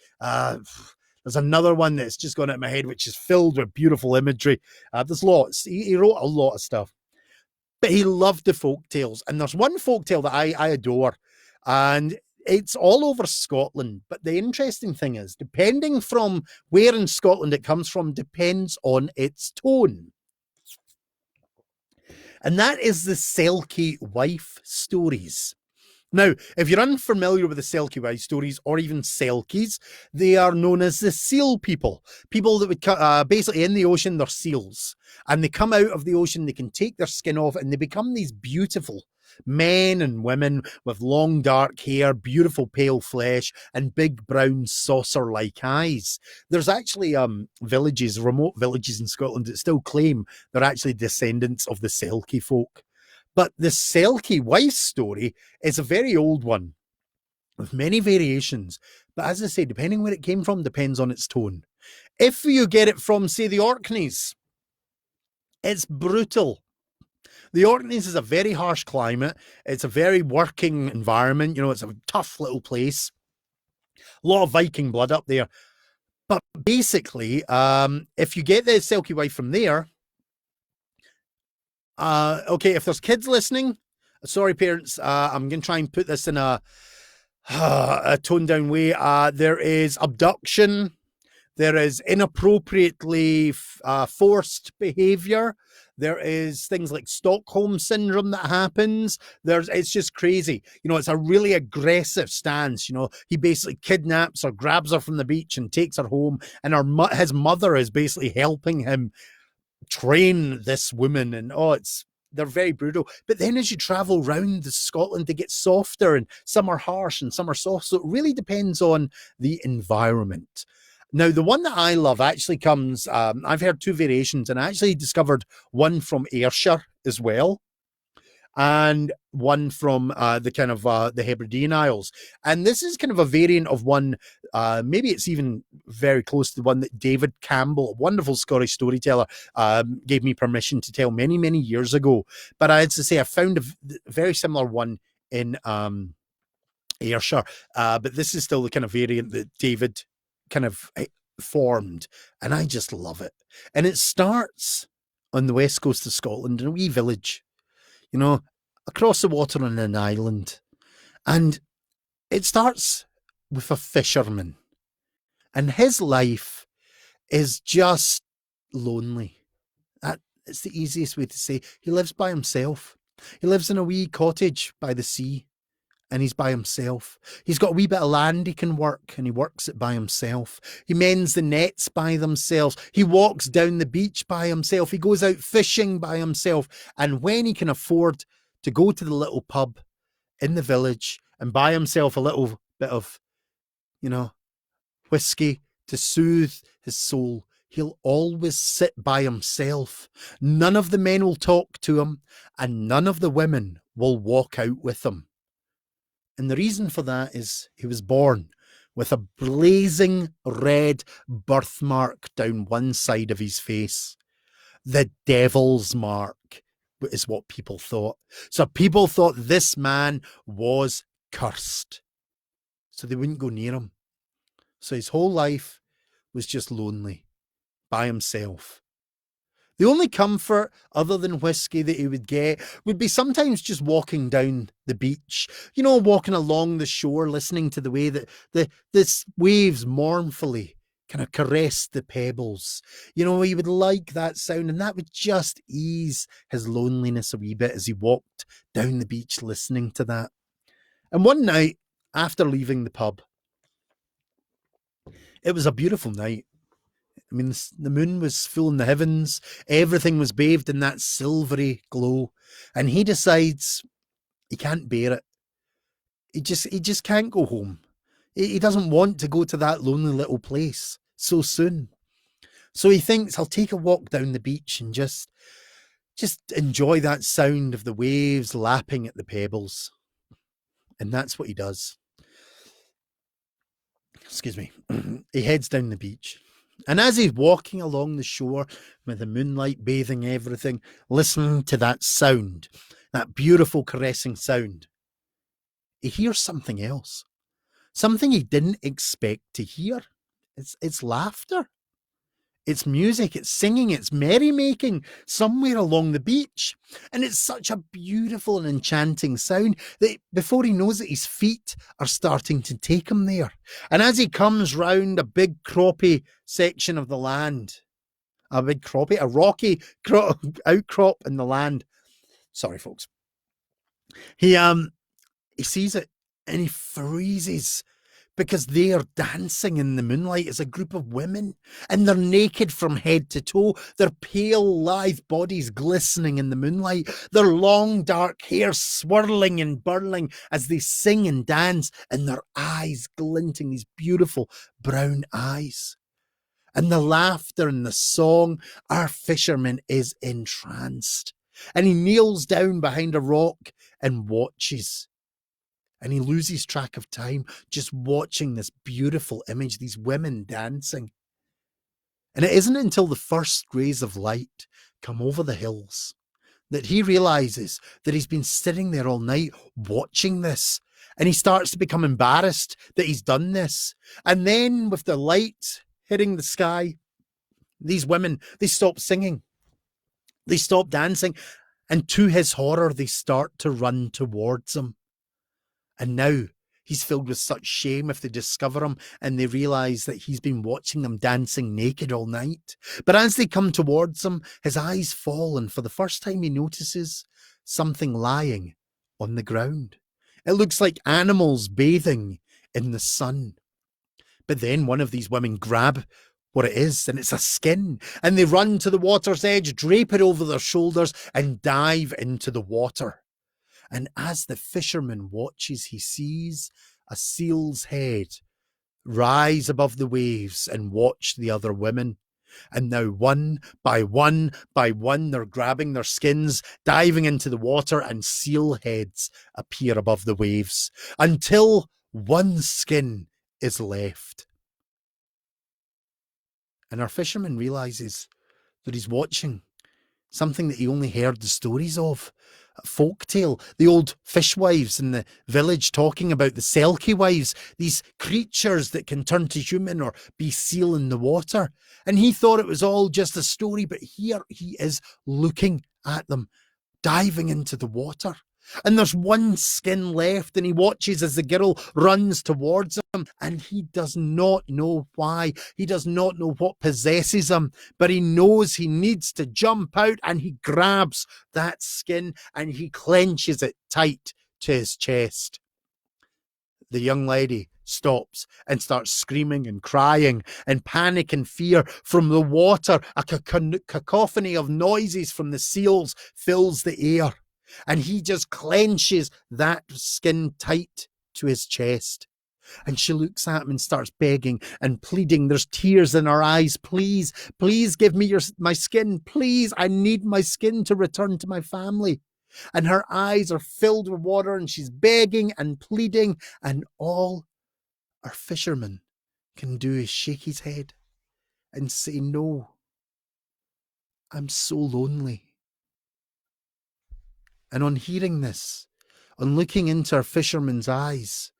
There's another one that's just gone out of my head, which is filled with beautiful imagery. There's lots. He wrote a lot of stuff, but he loved the folk tales. And there's one folk tale that I adore, and it's all over Scotland. But the interesting thing is, depending from where in Scotland it comes from, depends on its tone. And that is the Selkie wife stories. Now, if you're unfamiliar with the Selkie wife stories, or even Selkies, they are known as the seal people. People that would basically in the ocean, they're seals. And they come out of the ocean, they can take their skin off, and they become these beautiful men and women with long dark hair, beautiful pale flesh, and big brown saucer-like eyes. There's actually villages, remote villages in Scotland that still claim they're actually descendants of the Selkie folk. But the Selkie wife story is a very old one with many variations. But as I say, depending where it came from, depends on its tone. If you get it from, say, the Orkneys, it's brutal. The Orkneys is a very harsh climate. It's a very working environment. It's a tough little place. A lot of Viking blood up there. But basically, if you get the Selkie wife from there, okay, if there's kids listening, sorry, parents, I'm going to try and put this in a toned down way. There is abduction. There is inappropriately forced behavior. There is things like Stockholm syndrome that happens. It's just crazy. It's a really aggressive stance. He basically kidnaps or grabs her from the beach and takes her home. And his mother is basically helping him train this woman. And they're very brutal. But then as you travel around Scotland, they get softer, and some are harsh and some are soft. So it really depends on the environment. Now, the one that I love actually comes, I've heard two variations, and I actually discovered one from Ayrshire as well, and one from the Hebridean Isles. And this is kind of a variant of one, maybe it's even very close to the one that David Campbell, a wonderful Scottish storyteller, gave me permission to tell many, many years ago. But I had to say, I found a very similar one in Ayrshire. But this is still the kind of variant that David kind of formed, and I just love it. And it starts on the west coast of Scotland in a wee village, across the water on an island. And it starts with a fisherman, and his life is just lonely. It's the easiest way to say. He lives by himself. He lives in a wee cottage by the sea, and he's by himself. He's got a wee bit of land he can work, and he works it by himself. He mends the nets by themselves. He walks down the beach by himself. He goes out fishing by himself. And when he can afford to go to the little pub in the village and buy himself a little bit of, whiskey to soothe his soul, he'll always sit by himself. None of the men will talk to him, and none of the women will walk out with him. And the reason for that is he was born with a blazing red birthmark down one side of his face. The devil's mark is what people thought. So people thought this man was cursed. So they wouldn't go near him. So his whole life was just lonely by himself. The only comfort other than whiskey that he would get would be sometimes just walking down the beach, walking along the shore, listening to the way that the waves mournfully kind of caress the pebbles. He would like that sound, and that would just ease his loneliness a wee bit as he walked down the beach listening to that. And one night, after leaving the pub, it was a beautiful night. I mean, the moon was full in the heavens. Everything was bathed in that silvery glow. And he decides he can't bear it. He just can't go home. He doesn't want to go to that lonely little place so soon. So he thinks, I'll take a walk down the beach and just enjoy that sound of the waves lapping at the pebbles. And that's what he does. Excuse me. He heads down the beach. And as he's walking along the shore with the moonlight bathing everything, listening to that sound, that beautiful caressing sound, he hears something else. Something he didn't expect to hear. It's laughter. It's music, it's singing, it's merrymaking somewhere along the beach. And it's such a beautiful and enchanting sound that before he knows it, his feet are starting to take him there. And as he comes round a big croppy section of the land, a rocky outcrop in the land. Sorry, folks. He sees it and he freezes, because they are dancing in the moonlight as a group of women, and they're naked from head to toe, their pale, lithe bodies glistening in the moonlight, their long, dark hair swirling and burling as they sing and dance, and their eyes glinting, these beautiful brown eyes. And the laughter and the song, our fisherman is entranced, and he kneels down behind a rock and watches. And he loses track of time just watching this beautiful image, these women dancing. And it isn't until the first rays of light come over the hills that he realizes that he's been sitting there all night watching this. And he starts to become embarrassed that he's done this. And then with the light hitting the sky, these women, they stop singing. They stop dancing. And to his horror, they start to run towards him. And now he's filled with such shame if they discover him and they realise that he's been watching them dancing naked all night. But as they come towards him, his eyes fall, and for the first time he notices something lying on the ground. It looks like animals bathing in the sun. But then one of these women grab what it is, and it's a skin, and they run to the water's edge, drape it over their shoulders, and dive into the water. And as the fisherman watches, he sees a seal's head rise above the waves and watch the other women. And now one by one, they're grabbing their skins, diving into the water, and seal heads appear above the waves until one skin is left. And our fisherman realizes that he's watching something that he only heard the stories of. A folk tale, the old fishwives in the village talking about the selkie wives, these creatures that can turn to human or be seal in the water. And he thought it was all just a story, but here he is looking at them, diving into the water. And there's one skin left, and he watches as the girl runs towards him, and he does not know why. He does not know what possesses him, but he knows he needs to jump out, and he grabs that skin and he clenches it tight to his chest. The young lady stops and starts screaming and crying, and panic and fear from the water. A cacophony of noises from the seals fills the air. And he just clenches that skin tight to his chest. And she looks at him and starts begging and pleading. There's tears in her eyes. Please, please give me my skin. Please, I need my skin to return to my family. And her eyes are filled with water, and she's begging and pleading. And all our fisherman can do is shake his head and say, no, I'm so lonely. And on hearing this, on looking into our fisherman's eyes,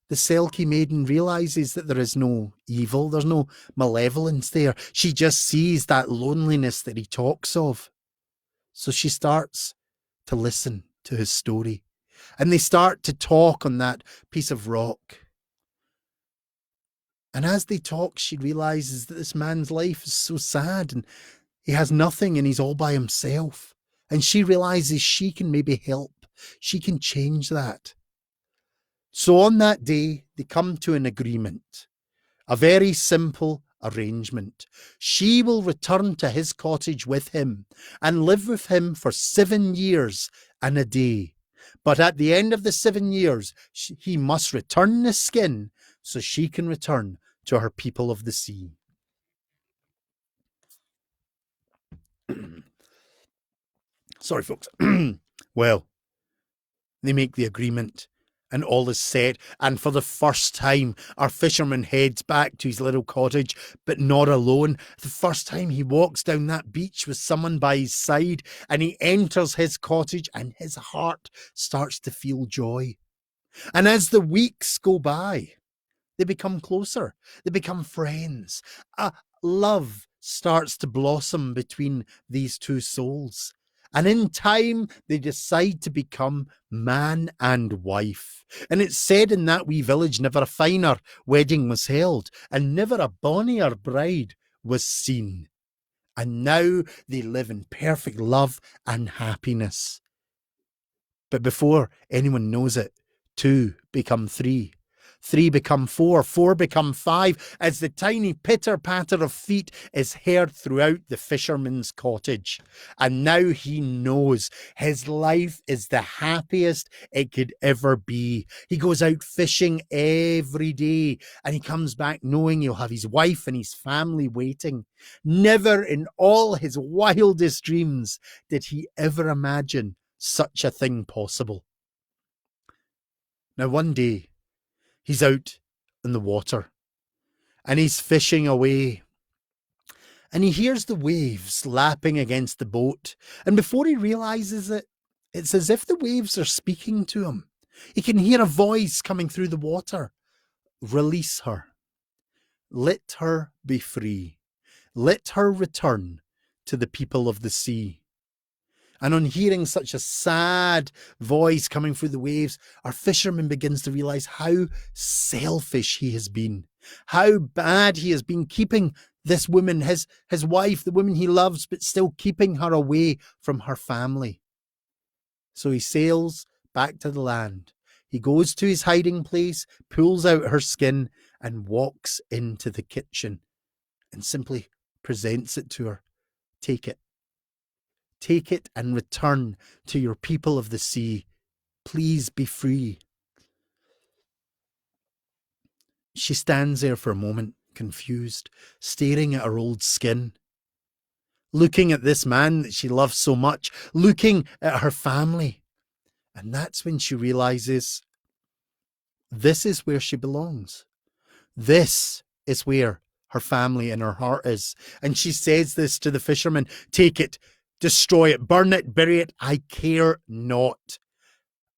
the Selkie maiden realizes that there is no evil, there's no malevolence there. She just sees that loneliness that he talks of. So she starts to listen to his story, and they start to talk on that piece of rock. And as they talk, she realizes that this man's life is so sad, and he has nothing, and he's all by himself. And she realizes she can maybe help. She can change that. So on that day, they come to an agreement. A very simple, arrangement. She will return to his cottage with him and live with him for 7 years and a day. But at the end of the 7 years, he must return the skin so she can return to her people of the sea. Sorry, folks. Well, they make the agreement and all is set. And for the first time, our fisherman heads back to his little cottage, but not alone. The first time he walks down that beach with someone by his side, and he enters his cottage and his heart starts to feel joy. And as the weeks go by, they become closer. They become friends. A love starts to blossom between these two souls. And in time, they decide to become man and wife. And it's said in that wee village, never a finer wedding was held, and never a bonnier bride was seen. And now they live in perfect love and happiness. But before anyone knows it, 2 become 3. 3 become 4, 4 become 5, as the tiny pitter-patter of feet is heard throughout the fisherman's cottage. And now he knows his life is the happiest it could ever be. He goes out fishing every day, and he comes back knowing he'll have his wife and his family waiting. Never in all his wildest dreams did he ever imagine such a thing possible. Now one day, he's out in the water and he's fishing away, and he hears the waves lapping against the boat. And before he realizes it, it's as if the waves are speaking to him. He can hear a voice coming through the water. Release her. Let her be free. Let her return to the people of the sea. And on hearing such a sad voice coming through the waves, our fisherman begins to realize how selfish he has been, how bad he has been keeping this woman, his wife, the woman he loves, but still keeping her away from her family. So he sails back to the land. He goes to his hiding place, pulls out her skin, and walks into the kitchen and simply presents it to her. Take it. Take it and return to your people of the sea. Please be free. She stands there for a moment, confused, staring at her old skin, looking at this man that she loves so much, looking at her family. And that's when she realizes this is where she belongs. This is where her family and her heart is. And she says this to the fisherman: take it. Destroy it, burn it, bury it. I care not.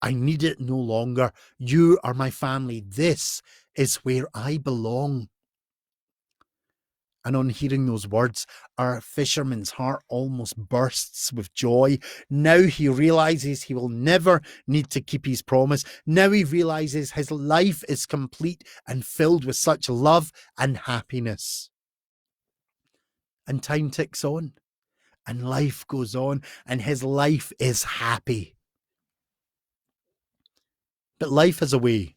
I need it no longer. You are my family. This is where I belong. And on hearing those words, our fisherman's heart almost bursts with joy. Now he realizes he will never need to keep his promise. Now he realizes his life is complete and filled with such love and happiness. And time ticks on. And life goes on, and his life is happy. But life has a way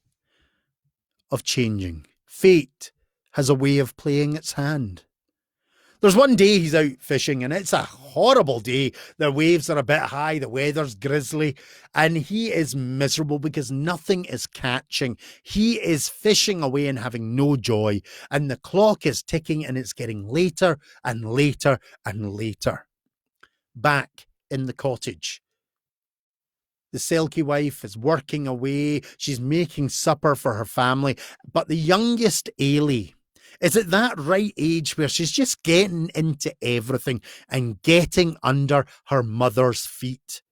of changing. Fate has a way of playing its hand. There's one day he's out fishing, and it's a horrible day. The waves are a bit high, the weather's grisly, and he is miserable because nothing is catching. He is fishing away and having no joy, and the clock is ticking, and it's getting later and later and later. Back in the cottage, the Selkie wife is working away. She's making supper for her family. But the youngest Ailey is at that right age where she's just getting into everything and getting under her mother's feet.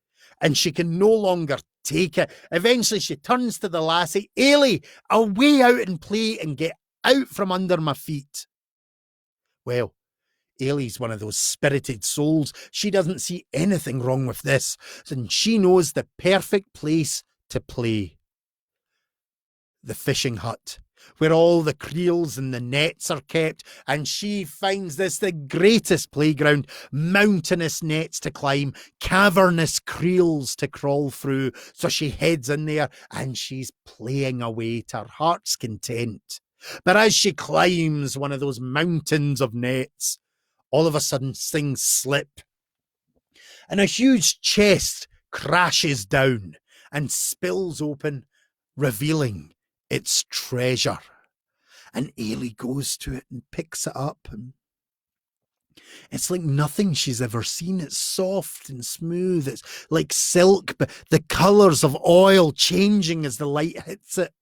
And she can no longer take it. Eventually she turns to the lassie: Ailey, away out and play and get out from under my feet. Well, Ailey's one of those spirited souls. She doesn't see anything wrong with this, and she knows the perfect place to play. The fishing hut, where all the creels and the nets are kept, and she finds this the greatest playground. Mountainous nets to climb, cavernous creels to crawl through. So she heads in there and she's playing away to her heart's content. But as she climbs one of those mountains of nets, all of a sudden things slip, and a huge chest crashes down and spills open, revealing its treasure. And Ailey goes to it and picks it up, and it's like nothing she's ever seen. It's soft and smooth. It's like silk, but the colours of oil changing as the light hits it.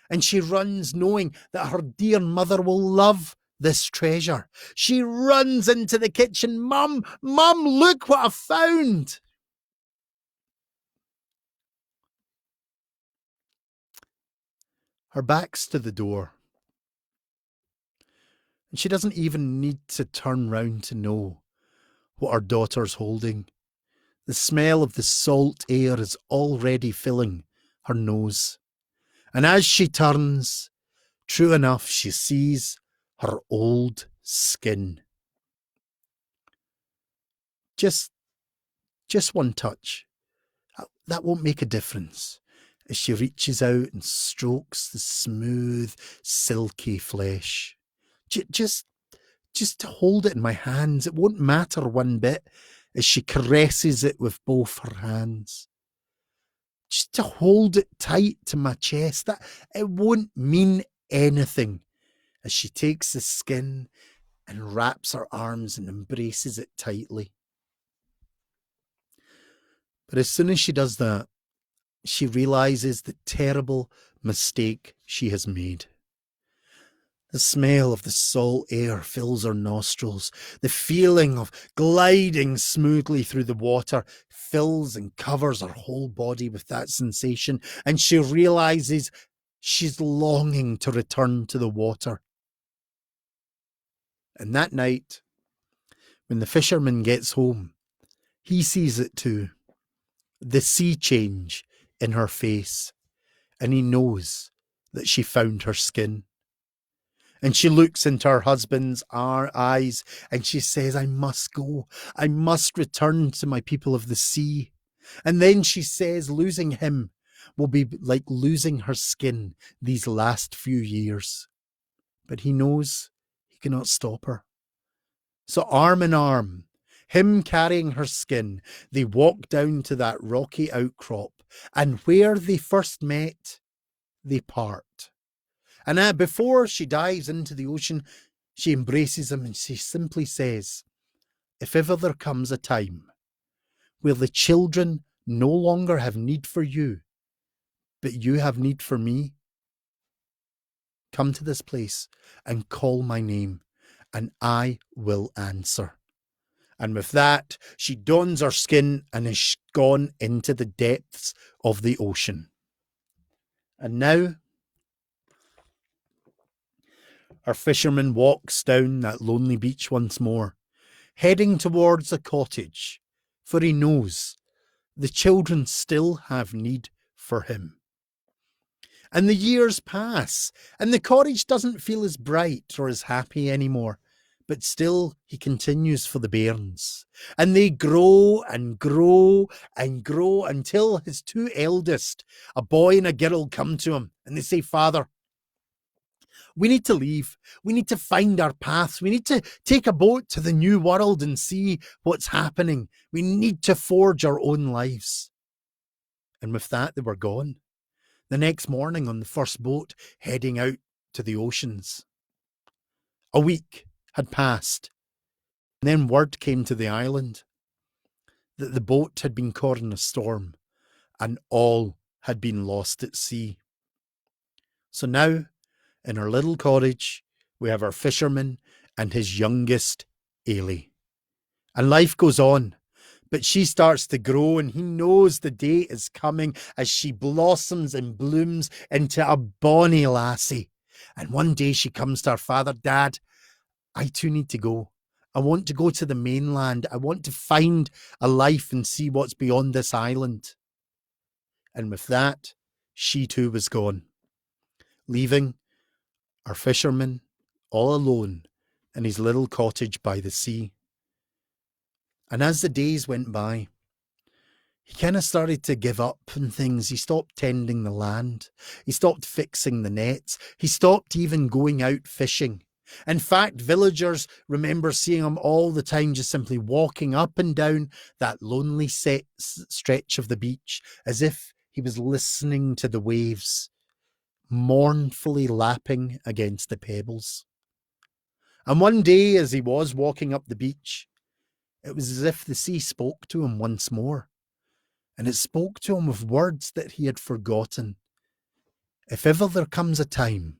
And she runs knowing that her dear mother will love this treasure. She runs into the kitchen. Mum, look what I found. Her back's to the door, and she doesn't even need to turn round to know what her daughter's holding. The smell of the salt air is already filling her nose. And as she turns, true enough, she sees her old skin. Just one touch. That won't make a difference. As she reaches out and strokes the smooth, silky flesh. Just hold it in my hands. It won't matter one bit. As she caresses it with both her hands. Just to hold it tight to my chest. That it won't mean anything. As she takes the skin and wraps her arms and embraces it tightly. But as soon as she does that, she realizes the terrible mistake she has made. The smell of the salt air fills her nostrils. The feeling of gliding smoothly through the water fills and covers her whole body with that sensation. And she realizes she's longing to return to the water. And that night, when the fisherman gets home, he sees it too. The sea change in her face. And he knows that she found her skin. And she looks into her husband's eyes and she says, I must go. I must return to my people of the sea. And then she says, losing him will be like losing her skin these last few years. But he knows he cannot stop her. So arm in arm, him carrying her skin, they walk down to that rocky outcrop. And where they first met, they part. And before she dives into the ocean, she embraces him and she simply says, if ever there comes a time where the children no longer have need for you, but you have need for me, come to this place and call my name, and I will answer. And with that, she dons her skin and is gone into the depths of the ocean. And now our fisherman walks down that lonely beach once more, heading towards a cottage, for he knows the children still have need for him. And the years pass, and the cottage doesn't feel as bright or as happy anymore, but still he continues for the bairns. And they grow and grow and grow until his two eldest, a boy and a girl, come to him and they say, Father, we need to leave. We need to find our paths. We need to take a boat to the new world and see what's happening. We need to forge our own lives. And with that, they were gone. The next morning on the first boat, heading out to the oceans. A week had passed. And then word came to the island that the boat had been caught in a storm and all had been lost at sea. So now, in our little cottage, we have our fisherman and his youngest, Ailey. And life goes on, but she starts to grow and he knows the day is coming as she blossoms and blooms into a bonny lassie. And one day she comes to her father, Dad, I too need to go. I want to go to the mainland. I want to find a life and see what's beyond this island. And with that, she too was gone, leaving our fisherman all alone in his little cottage by the sea. And as the days went by, he kind of started to give up on things. He stopped tending the land. He stopped fixing the nets. He stopped even going out fishing. In fact, villagers remember seeing him all the time, just simply walking up and down that lonely stretch of the beach as if he was listening to the waves, mournfully lapping against the pebbles. And one day, as he was walking up the beach, it was as if the sea spoke to him once more. And it spoke to him with words that he had forgotten. If ever there comes a time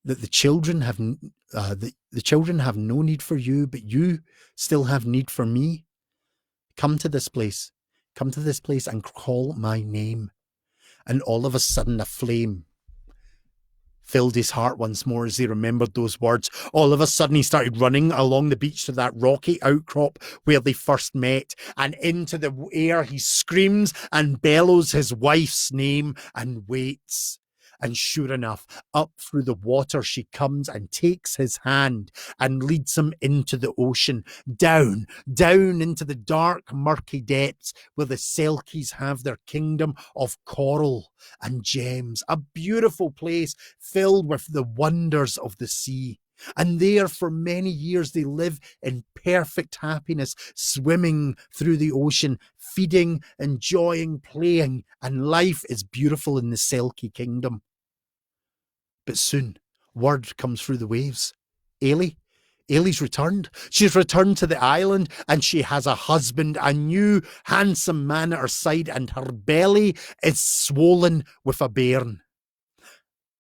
that the children have no need for you, but you still have need for me, come to this place. Come to this place and call my name. And all of a sudden, a flame filled his heart once more as he remembered those words. All of a sudden, he started running along the beach to that rocky outcrop where they first met, and into the air he screams and bellows his wife's name and waits. And sure enough, up through the water she comes and takes his hand and leads him into the ocean, down into the dark, murky depths where the Selkies have their kingdom of coral and gems, a beautiful place filled with the wonders of the sea. And there for many years they live in perfect happiness, swimming through the ocean, feeding, enjoying, playing, and life is beautiful in the Selkie kingdom. But soon, word comes through the waves. Ailey's returned. She's returned to the island, and she has a husband, a new, handsome man at her side, and her belly is swollen with a bairn.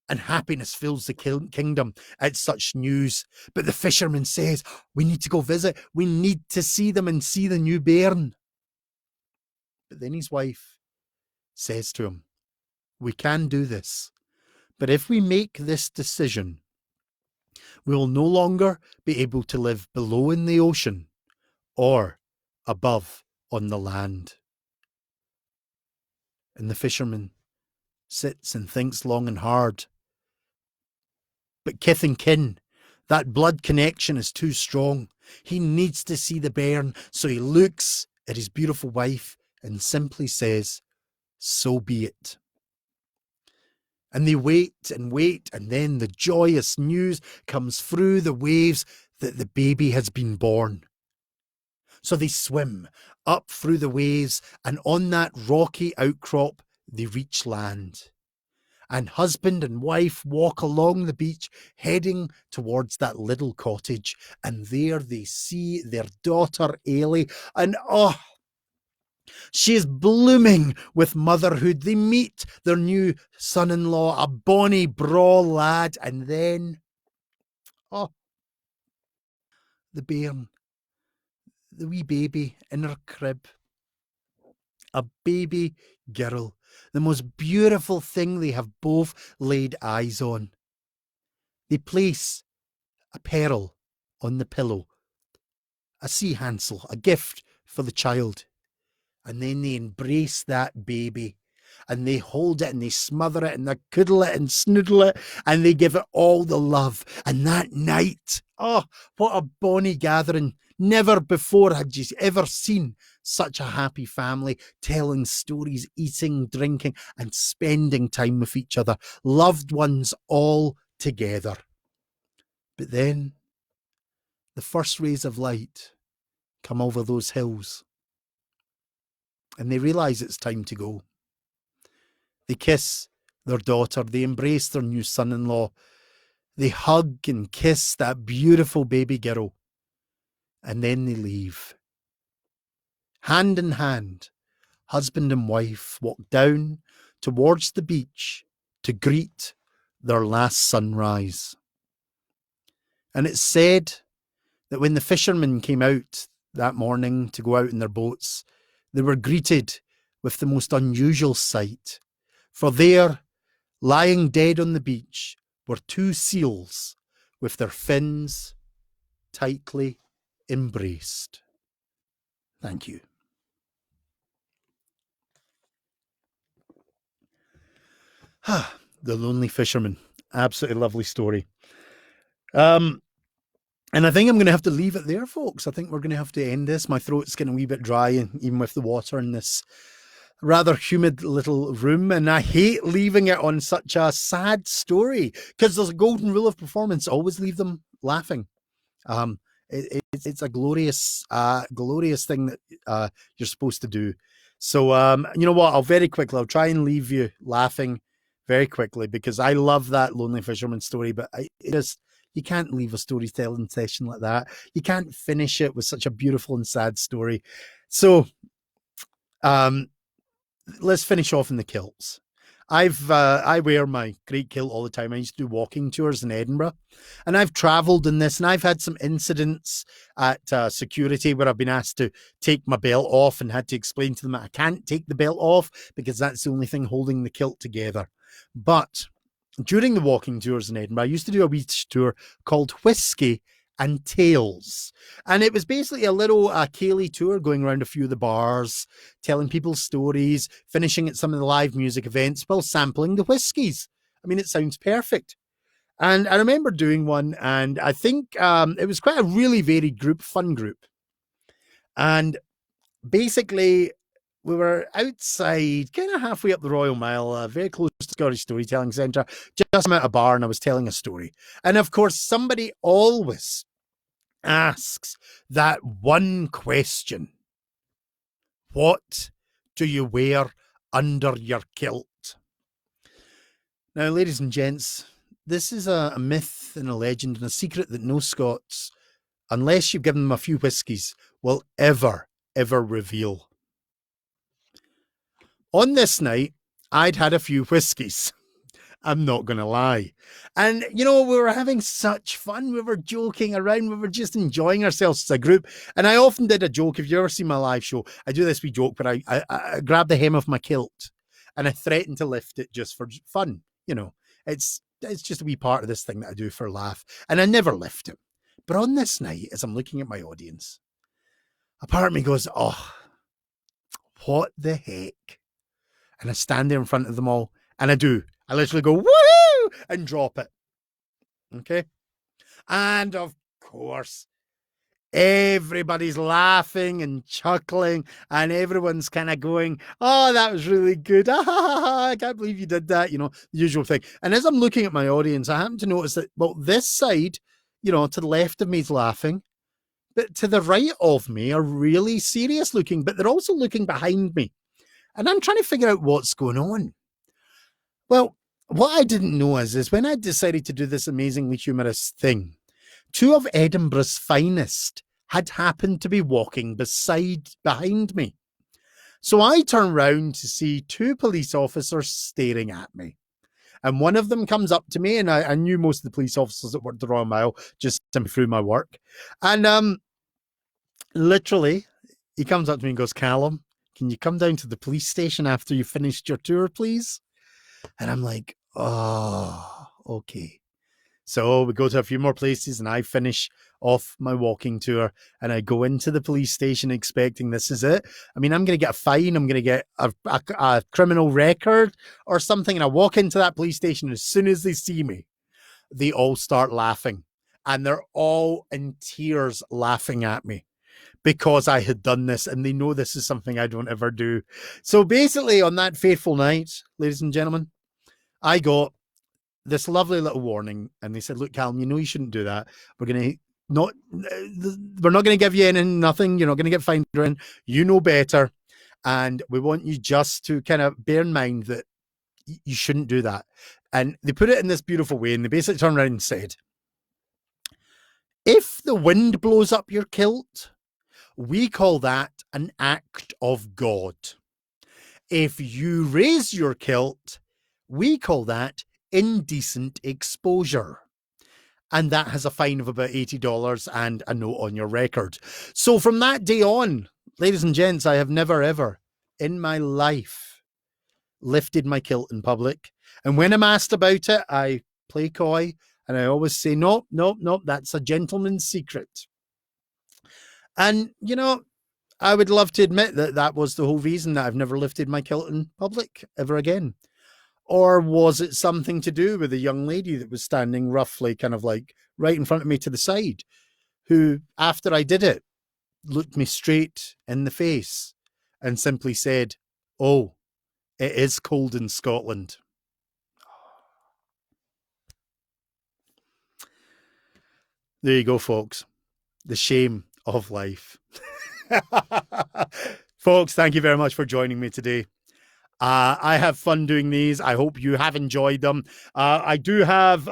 And happiness fills the kingdom at such news. But the fisherman says, we need to go visit. We need to see them and see the new bairn. But then his wife says to him, we can do this. But if we make this decision, we will no longer be able to live below in the ocean or above on the land. And the fisherman sits and thinks long and hard. But kith and kin, that blood connection is too strong. He needs to see the bairn, so he looks at his beautiful wife and simply says, so be it. And they wait, and then the joyous news comes through the waves that the baby has been born. So they swim up through the waves, and on that rocky outcrop, they reach land. And husband and wife walk along the beach, heading towards that little cottage. And there they see their daughter, Ailey, and she is blooming with motherhood. They meet their new son-in-law, a bonny, braw lad, and then, the bairn, the wee baby in her crib. A baby girl, the most beautiful thing they have both laid eyes on. They place a pearl on the pillow, a sea hansel, a gift for the child. And then they embrace that baby and they hold it and they smother it and they cuddle it and snoodle it and they give it all the love. And that night, what a bonny gathering. Never before had you ever seen such a happy family telling stories, eating, drinking, and spending time with each other. Loved ones all together. But then the first rays of light come over those hills and they realise it's time to go. They kiss their daughter, they embrace their new son-in-law, they hug and kiss that beautiful baby girl, and then they leave. Hand in hand, husband and wife walk down towards the beach to greet their last sunrise. And it's said that when the fishermen came out that morning to go out in their boats, they were greeted with the most unusual sight. For there, lying dead on the beach, were two seals with their fins tightly embraced. Thank you. The Lonely Fisherman. Absolutely lovely story. And I think I'm going to have to leave it there, folks. I think we're going to have to end this. My throat's getting a wee bit dry, even with the water in this rather humid little room. And I hate leaving it on such a sad story because there's a golden rule of performance: always leave them laughing. Um, it's a glorious thing that you're supposed to do. So, you know what? I'll try and leave you laughing very quickly because I love that Lonely Fisherman story, but it just, you can't leave a storytelling session like that. You can't finish it with such a beautiful and sad story. So, um, let's finish off in the kilts. I wear my great kilt all the time. I used to do walking tours in Edinburgh, and I've travelled in this, and I've had some incidents at security where I've been asked to take my belt off and had to explain to them that I can't take the belt off because that's the only thing holding the kilt together. But during the walking tours in Edinburgh, I used to do a beach tour called Whiskey and Tales. And it was basically a little Ceilidh tour going around a few of the bars, telling people stories, finishing at some of the live music events while sampling the whiskies. I mean, it sounds perfect. And I remember doing one, and I think it was quite a really varied group, fun group. And basically, we were outside, kind of halfway up the Royal Mile, very close to Scottish Storytelling Centre. Just I'm at a bar and I was telling a story. And of course, somebody always asks that one question: what do you wear under your kilt? Now, ladies and gents, this is a myth and a legend and a secret that no Scots, unless you've given them a few whiskies, will ever reveal. On this night, I'd had a few whiskies. I'm not going to lie. And, you know, we were having such fun. We were joking around. We were just enjoying ourselves as a group. And I often did a joke. If you ever see my live show, I do this wee joke where I grab the hem of my kilt and I threaten to lift it just for fun. You know, it's just a wee part of this thing that I do for a laugh. And I never lift it. But on this night, as I'm looking at my audience, a part of me goes, oh, what the heck? And I stand there in front of them all, and I do. I literally go, woohoo, and drop it. Okay. And of course, everybody's laughing and chuckling, and everyone's kind of going, oh, that was really good. I can't believe you did that. You know, the usual thing. And as I'm looking at my audience, I happen to notice that, well, this side, you know, to the left of me is laughing, but to the right of me are really serious looking, but they're also looking behind me. And I'm trying to figure out what's going on. Well, what I didn't know is when I decided to do this amazingly humorous thing, two of Edinburgh's finest had happened to be walking behind me. So I turned round to see two police officers staring at me. And one of them comes up to me, and I knew most of the police officers that worked the Royal Mile just through my work. And literally, he comes up to me and goes, Calum, can you come down to the police station after you finished your tour, please? And I'm like, oh, okay. So we go to a few more places and I finish off my walking tour and I go into the police station expecting this is it. I mean, I'm going to get a fine. I'm going to get a criminal record or something. And I walk into that police station. As soon as they see me, they all start laughing and they're all in tears laughing at me because I had done this and they know this is something I don't ever do. So basically on that fateful night, ladies and gentlemen, I got this lovely little warning and they said, look, Calum, you know you shouldn't do that. We're not going to give you nothing. You're not going to get fined or anything. You know better. And we want you just to kind of bear in mind that you shouldn't do that. And they put it in this beautiful way and they basically turned around and said, if the wind blows up your kilt, we call that an act of God. If you raise your kilt, we call that indecent exposure. And that has a fine of about $80 and a note on your record. So from that day on, ladies and gents, I have never, ever in my life lifted my kilt in public. And when I'm asked about it, I play coy and I always say, no, that's a gentleman's secret. And, you know, I would love to admit that that was the whole reason that I've never lifted my kilt in public ever again. Or was it something to do with a young lady that was standing roughly kind of like right in front of me to the side? who, after I did it, looked me straight in the face and simply said, "Oh, it is cold in Scotland." There you go, folks. The shame of life. Folks, thank you very much for joining me today. I have fun doing these. I hope you have enjoyed them. I do have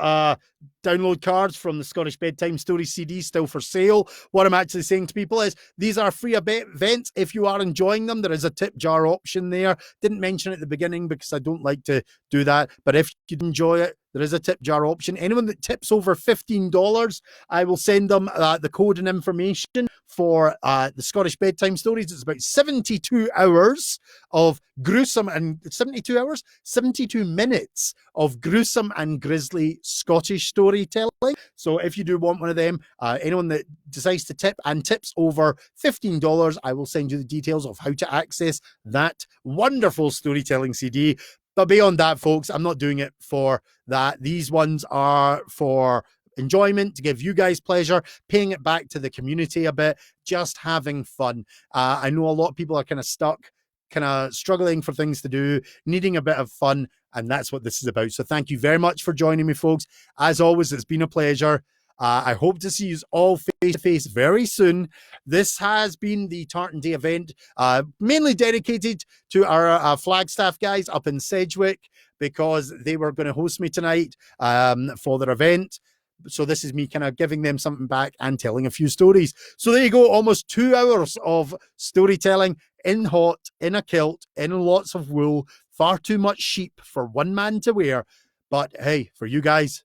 download cards from the Scottish Bedtime Stories CD still for sale. What I'm actually saying to people is these are free events. If you are enjoying them, there is a tip jar option there. Didn't mention it at the beginning because I don't like to do that. But if you enjoy it, there is a tip jar option. Anyone that tips over $15, I will send them the code and information for the Scottish Bedtime Stories. It's about 72 hours of gruesome and 72 minutes of gruesome and grisly Scottish storytelling. So if you do want one of them, anyone that decides to tip and tips over $15, I will send you the details of how to access that wonderful storytelling CD. But beyond that, folks, I'm not doing it for that. These ones are for enjoyment, to give you guys pleasure, paying it back to the community a bit, just having fun. I know a lot of people are kind of stuck, kind of struggling for things to do, needing a bit of fun, and that's what this is about. So thank you very much for joining me, folks. As always, it's been a pleasure. I hope to see you all face to face very soon. This has been the Tartan Day event, mainly dedicated to our Flagstaff guys up in Sedgwick, because they were going to host me tonight for their event. So this is me kind of giving them something back and telling a few stories. So there you go, almost 2 hours of storytelling in hot, in a kilt, in lots of wool, far too much sheep for one man to wear. But hey, for you guys,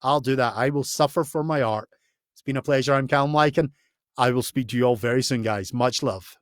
I'll do that. I will suffer for my art. It's been a pleasure. I'm Calum Lykan. I will speak to you all very soon, guys. Much love.